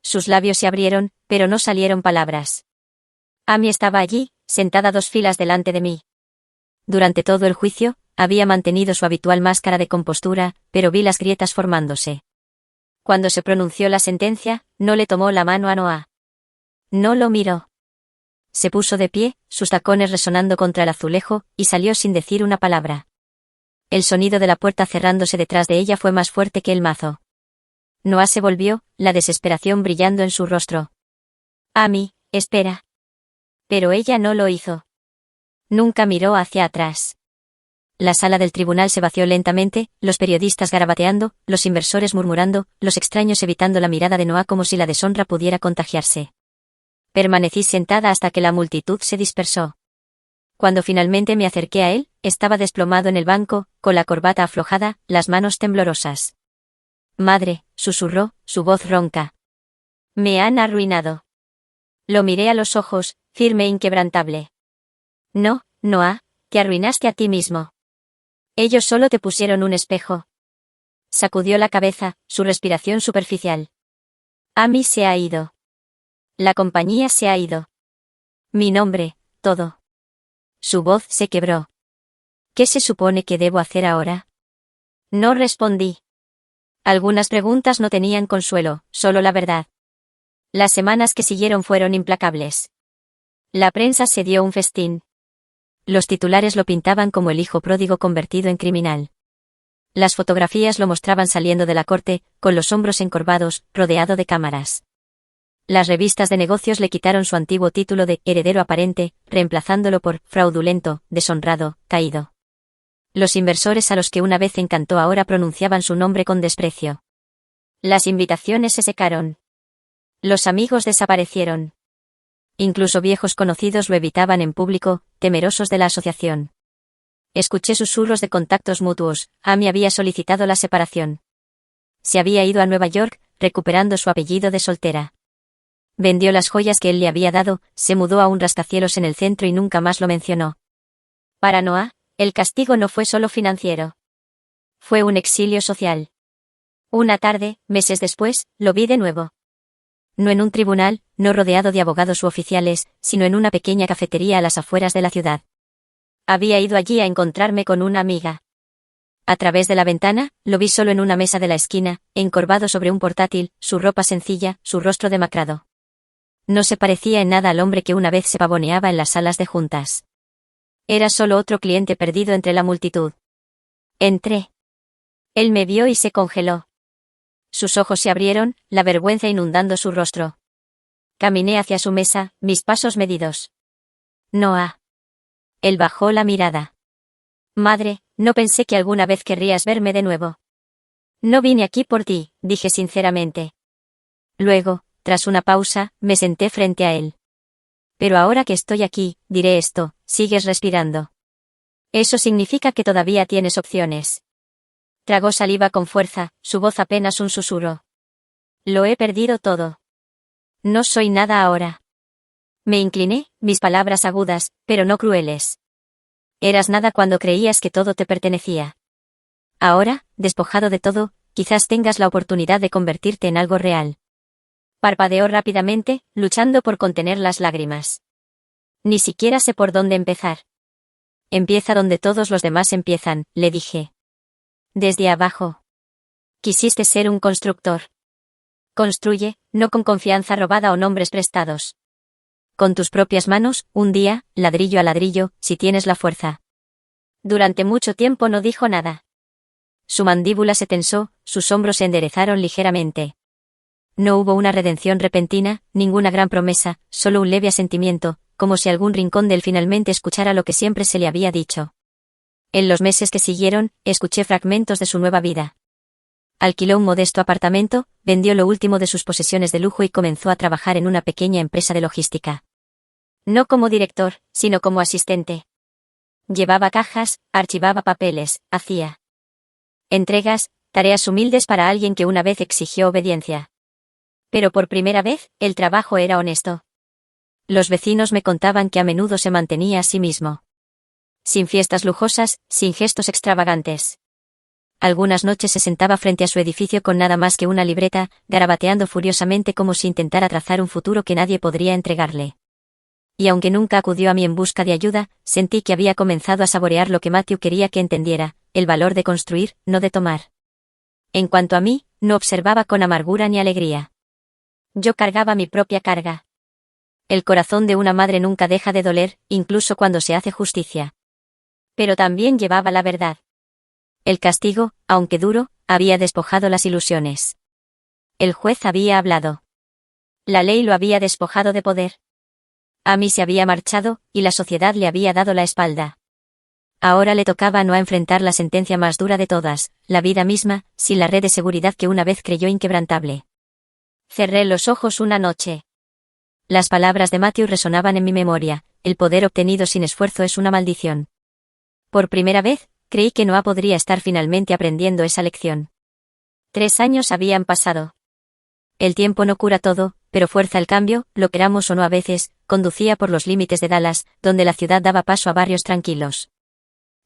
Sus labios se abrieron, pero no salieron palabras. Amy estaba allí, sentada 2 filas delante de mí. Durante todo el juicio, había mantenido su habitual máscara de compostura, pero vi las grietas formándose. Cuando se pronunció la sentencia, no le tomó la mano a Noah. No lo miró. Se puso de pie, sus tacones resonando contra el azulejo, y salió sin decir una palabra. El sonido de la puerta cerrándose detrás de ella fue más fuerte que el mazo. Noah se volvió, la desesperación brillando en su rostro. Amy, espera. Pero ella no lo hizo. Nunca miró hacia atrás. La sala del tribunal se vació lentamente, los periodistas garabateando, los inversores murmurando, los extraños evitando la mirada de Noah como si la deshonra pudiera contagiarse. Permanecí sentada hasta que la multitud se dispersó. Cuando finalmente me acerqué a él, estaba desplomado en el banco, con la corbata aflojada, las manos temblorosas. Madre, susurró, su voz ronca. Me han arruinado. Lo miré a los ojos, firme e inquebrantable. No, Noah, te arruinaste a ti mismo. Ellos solo te pusieron un espejo. Sacudió la cabeza, su respiración superficial. Amy se ha ido. La compañía se ha ido. Mi nombre, todo. Su voz se quebró. ¿Qué se supone que debo hacer ahora? No respondí. Algunas preguntas no tenían consuelo, solo la verdad. Las semanas que siguieron fueron implacables. La prensa se dio un festín. Los titulares lo pintaban como el hijo pródigo convertido en criminal. Las fotografías lo mostraban saliendo de la corte, con los hombros encorvados, rodeado de cámaras. Las revistas de negocios le quitaron su antiguo título de heredero aparente, reemplazándolo por fraudulento, deshonrado, caído. Los inversores a los que una vez encantó ahora pronunciaban su nombre con desprecio. Las invitaciones se secaron. Los amigos desaparecieron. Incluso viejos conocidos lo evitaban en público, temerosos de la asociación. Escuché susurros de contactos mutuos. Amy había solicitado la separación. Se había ido a Nueva York, recuperando su apellido de soltera. Vendió las joyas que él le había dado, se mudó a un rascacielos en el centro y nunca más lo mencionó. Para Noah, el castigo no fue solo financiero. Fue un exilio social. Una tarde, meses después, lo vi de nuevo. No en un tribunal, no rodeado de abogados u oficiales, sino en una pequeña cafetería a las afueras de la ciudad. Había ido allí a encontrarme con una amiga. A través de la ventana, lo vi solo en una mesa de la esquina, encorvado sobre un portátil, su ropa sencilla, su rostro demacrado. No se parecía en nada al hombre que una vez se pavoneaba en las salas de juntas. Era solo otro cliente perdido entre la multitud. Entré. Él me vio y se congeló. Sus ojos se abrieron, la vergüenza inundando su rostro. Caminé hacia su mesa, mis pasos medidos. Noah. Él bajó la mirada. Madre, no pensé que alguna vez querrías verme de nuevo. No vine aquí por ti, dije sinceramente. Luego, tras una pausa, me senté frente a él. Pero ahora que estoy aquí, diré esto, sigues respirando. Eso significa que todavía tienes opciones. Tragó saliva con fuerza, su voz apenas un susurro. Lo he perdido todo. No soy nada ahora. Me incliné, mis palabras agudas, pero no crueles. Eras nada cuando creías que todo te pertenecía. Ahora, despojado de todo, quizás tengas la oportunidad de convertirte en algo real. Parpadeó rápidamente, luchando por contener las lágrimas. Ni siquiera sé por dónde empezar. Empieza donde todos los demás empiezan, le dije. Desde abajo. Quisiste ser un constructor. Construye, no con confianza robada o nombres prestados. Con tus propias manos, un día, ladrillo a ladrillo, si tienes la fuerza. Durante mucho tiempo no dijo nada. Su mandíbula se tensó, sus hombros se enderezaron ligeramente. No hubo una redención repentina, ninguna gran promesa, solo un leve asentimiento, como si algún rincón de él finalmente escuchara lo que siempre se le había dicho. En los meses que siguieron, escuché fragmentos de su nueva vida. Alquiló un modesto apartamento, vendió lo último de sus posesiones de lujo y comenzó a trabajar en una pequeña empresa de logística. No como director, sino como asistente. Llevaba cajas, archivaba papeles, hacía entregas, tareas humildes para alguien que una vez exigió obediencia. Pero por primera vez, el trabajo era honesto. Los vecinos me contaban que a menudo se mantenía a sí mismo. Sin fiestas lujosas, sin gestos extravagantes. Algunas noches se sentaba frente a su edificio con nada más que una libreta, garabateando furiosamente como si intentara trazar un futuro que nadie podría entregarle. Y aunque nunca acudió a mí en busca de ayuda, sentí que había comenzado a saborear lo que Matthew quería que entendiera, el valor de construir, no de tomar. En cuanto a mí, no observaba con amargura ni alegría. Yo cargaba mi propia carga. El corazón de una madre nunca deja de doler, incluso cuando se hace justicia. Pero también llevaba la verdad. El castigo, aunque duro, había despojado las ilusiones. El juez había hablado. La ley lo había despojado de poder. A mí se había marchado, y la sociedad le había dado la espalda. Ahora le tocaba no a enfrentar la sentencia más dura de todas, la vida misma, sin la red de seguridad que una vez creyó inquebrantable. Cerré los ojos una noche. Las palabras de Matthew resonaban en mi memoria, el poder obtenido sin esfuerzo es una maldición. Por primera vez, creí que Noah podría estar finalmente aprendiendo esa lección. 3 años habían pasado. El tiempo no cura todo, pero fuerza el cambio, lo queramos o no a veces, conducía por los límites de Dallas, donde la ciudad daba paso a barrios tranquilos.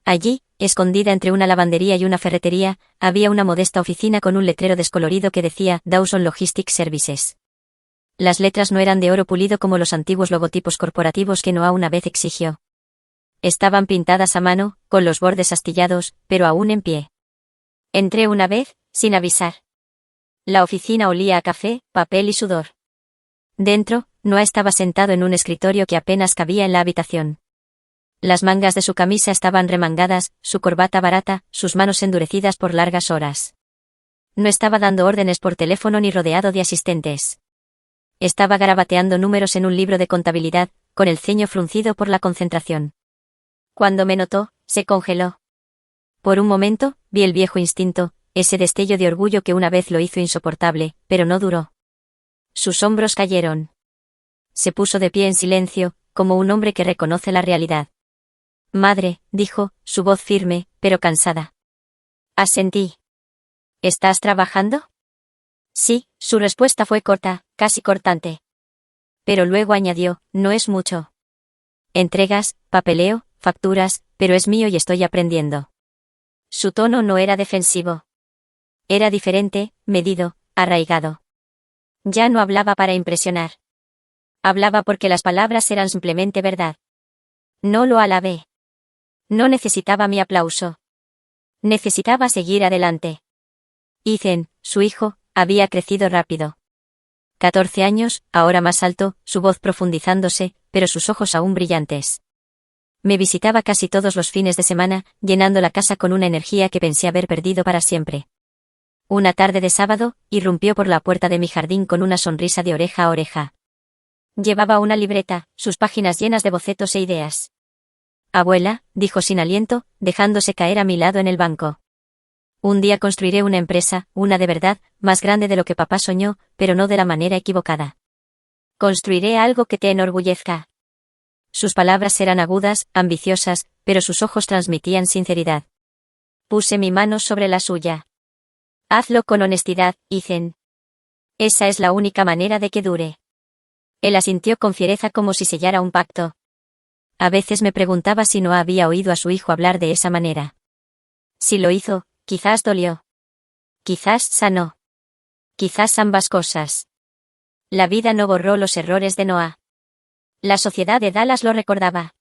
Allí, escondida entre una lavandería y una ferretería, había una modesta oficina con un letrero descolorido que decía Dawson Logistics Services. Las letras no eran de oro pulido como los antiguos logotipos corporativos que Noah una vez exigió. Estaban pintadas a mano, con los bordes astillados, pero aún en pie. Entré una vez, sin avisar. La oficina olía a café, papel y sudor. Dentro, Noah estaba sentado en un escritorio que apenas cabía en la habitación. Las mangas de su camisa estaban remangadas, su corbata barata, sus manos endurecidas por largas horas. No estaba dando órdenes por teléfono ni rodeado de asistentes. Estaba garabateando números en un libro de contabilidad, con el ceño fruncido por la concentración. Cuando me notó, se congeló. Por un momento, vi el viejo instinto, ese destello de orgullo que una vez lo hizo insoportable, pero no duró. Sus hombros cayeron. Se puso de pie en silencio, como un hombre que reconoce la realidad. Madre, dijo, su voz firme, pero cansada. Asentí. ¿Estás trabajando? Sí, su respuesta fue corta, casi cortante. Pero luego añadió, no es mucho. Entregas, papeleo, facturas, pero es mío y estoy aprendiendo. Su tono no era defensivo. Era diferente, medido, arraigado. Ya no hablaba para impresionar. Hablaba porque las palabras eran simplemente verdad. No lo alabé. No necesitaba mi aplauso. Necesitaba seguir adelante. Ethan, su hijo, había crecido rápido. 14 años, ahora más alto, su voz profundizándose, pero sus ojos aún brillantes. Me visitaba casi todos los fines de semana, llenando la casa con una energía que pensé haber perdido para siempre. Una tarde de sábado, irrumpió por la puerta de mi jardín con una sonrisa de oreja a oreja. Llevaba una libreta, sus páginas llenas de bocetos e ideas. Abuela, dijo sin aliento, dejándose caer a mi lado en el banco. Un día construiré una empresa, una de verdad, más grande de lo que papá soñó, pero no de la manera equivocada. Construiré algo que te enorgullezca. Sus palabras eran agudas, ambiciosas, pero sus ojos transmitían sinceridad. Puse mi mano sobre la suya. Hazlo con honestidad, Ethan. Esa es la única manera de que dure. Él asintió con fiereza como si sellara un pacto. A veces me preguntaba si no había oído a su hijo hablar de esa manera. Si lo hizo, quizás dolió. Quizás sanó. Quizás ambas cosas. La vida no borró los errores de Noah. La sociedad de Dallas lo recordaba.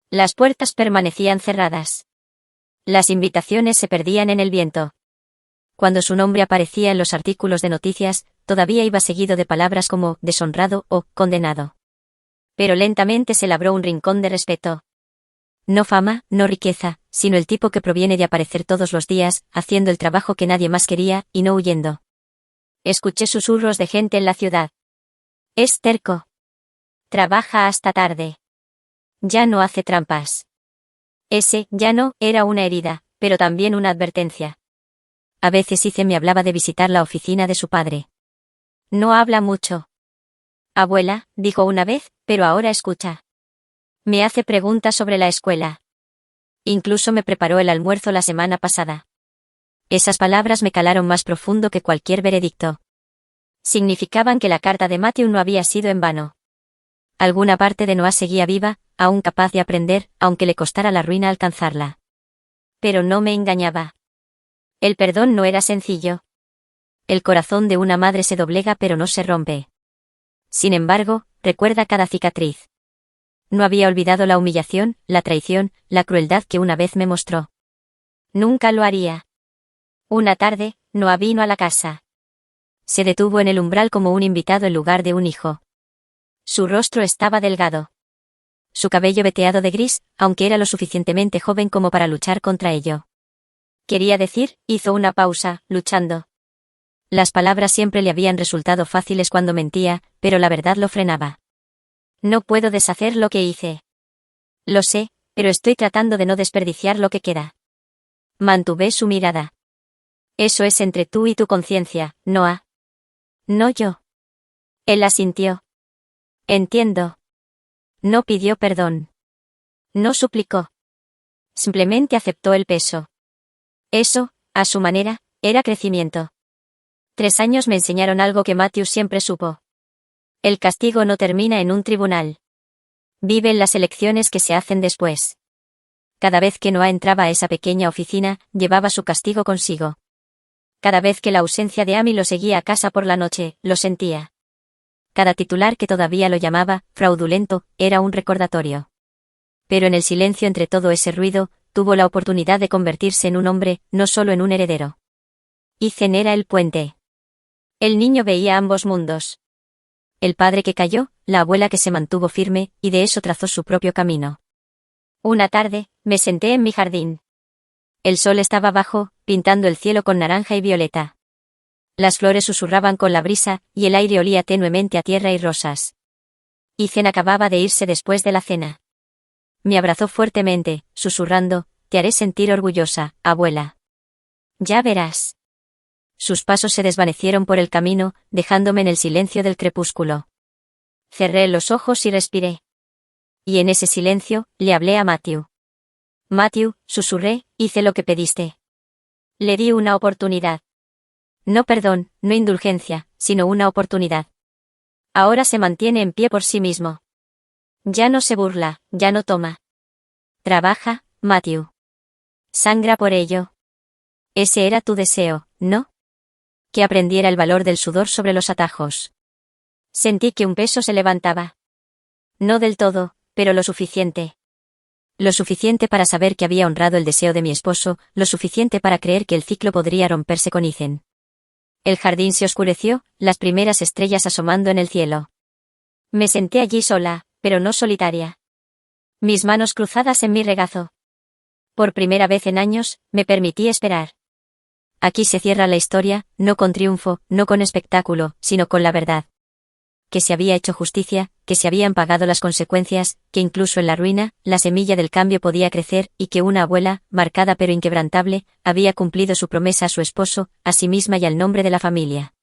Las puertas permanecían cerradas. Las invitaciones se perdían en el viento. Cuando su nombre aparecía en los artículos de noticias, todavía iba seguido de palabras como deshonrado o condenado. Pero lentamente se labró un rincón de respeto. No fama, no riqueza, sino el tipo que proviene de aparecer todos los días, haciendo el trabajo que nadie más quería, y no huyendo. Escuché susurros de gente en la ciudad. Es terco. Trabaja hasta tarde. Ya no hace trampas. Ese, ya no, era una herida, pero también una advertencia. A veces Ice me hablaba de visitar la oficina de su padre. No habla mucho. Abuela, dijo una vez, pero ahora escucha. Me hace preguntas sobre la escuela. Incluso me preparó el almuerzo la semana pasada. Esas palabras me calaron más profundo que cualquier veredicto. Significaban que la carta de Matthew no había sido en vano. Alguna parte de Noah seguía viva, aún capaz de aprender, aunque le costara la ruina alcanzarla. Pero no me engañaba. El perdón no era sencillo. El corazón de una madre se doblega pero no se rompe. Sin embargo, recuerda cada cicatriz. No había olvidado la humillación, la traición, la crueldad que una vez me mostró. Nunca lo haría. Una tarde, Noah vino a la casa. Se detuvo en el umbral como un invitado en lugar de un hijo. Su rostro estaba delgado. Su cabello veteado de gris, aunque era lo suficientemente joven como para luchar contra ello. Quería decir, hizo una pausa, luchando. Las palabras siempre le habían resultado fáciles cuando mentía, pero la verdad lo frenaba. No puedo deshacer lo que hice. Lo sé, pero estoy tratando de no desperdiciar lo que queda. Mantuve su mirada. Eso es entre tú y tu conciencia, Noah. No yo. Él asintió. Entiendo. No pidió perdón. No suplicó. Simplemente aceptó el peso. Eso, a su manera, era crecimiento. 3 años me enseñaron algo que Matthew siempre supo. El castigo no termina en un tribunal. Vive en las elecciones que se hacen después. Cada vez que Noah entraba a esa pequeña oficina, llevaba su castigo consigo. Cada vez que la ausencia de Amy lo seguía a casa por la noche, lo sentía. Cada titular que todavía lo llamaba fraudulento era un recordatorio. Pero en el silencio entre todo ese ruido, tuvo la oportunidad de convertirse en un hombre, no solo en un heredero. Ethan era el puente. El niño veía ambos mundos. El padre que cayó, la abuela que se mantuvo firme, y de eso trazó su propio camino. Una tarde, me senté en mi jardín. El sol estaba bajo, pintando el cielo con naranja y violeta. Las flores susurraban con la brisa, y el aire olía tenuemente a tierra y rosas. Ethan acababa de irse después de la cena. Me abrazó fuertemente, susurrando, te haré sentir orgullosa, abuela. Ya verás. Sus pasos se desvanecieron por el camino, dejándome en el silencio del crepúsculo. Cerré los ojos y respiré. Y en ese silencio, le hablé a Matthew. Matthew, susurré, hice lo que pediste. Le di una oportunidad. No perdón, no indulgencia, sino una oportunidad. Ahora se mantiene en pie por sí mismo. Ya no se burla, ya no toma. Trabaja, Matthew. Sangra por ello. Ese era tu deseo, ¿no? Que aprendiera el valor del sudor sobre los atajos. Sentí que un peso se levantaba. No del todo, pero lo suficiente. Lo suficiente para saber que había honrado el deseo de mi esposo, lo suficiente para creer que el ciclo podría romperse con Ethan. El jardín se oscureció, las primeras estrellas asomando en el cielo. Me senté allí sola, pero no solitaria. Mis manos cruzadas en mi regazo. Por primera vez en años, me permití esperar. Aquí se cierra la historia, no con triunfo, no con espectáculo, sino con la verdad. Que se había hecho justicia, que se habían pagado las consecuencias, que incluso en la ruina, la semilla del cambio podía crecer, y que una abuela, marcada pero inquebrantable, había cumplido su promesa a su esposo, a sí misma y al nombre de la familia.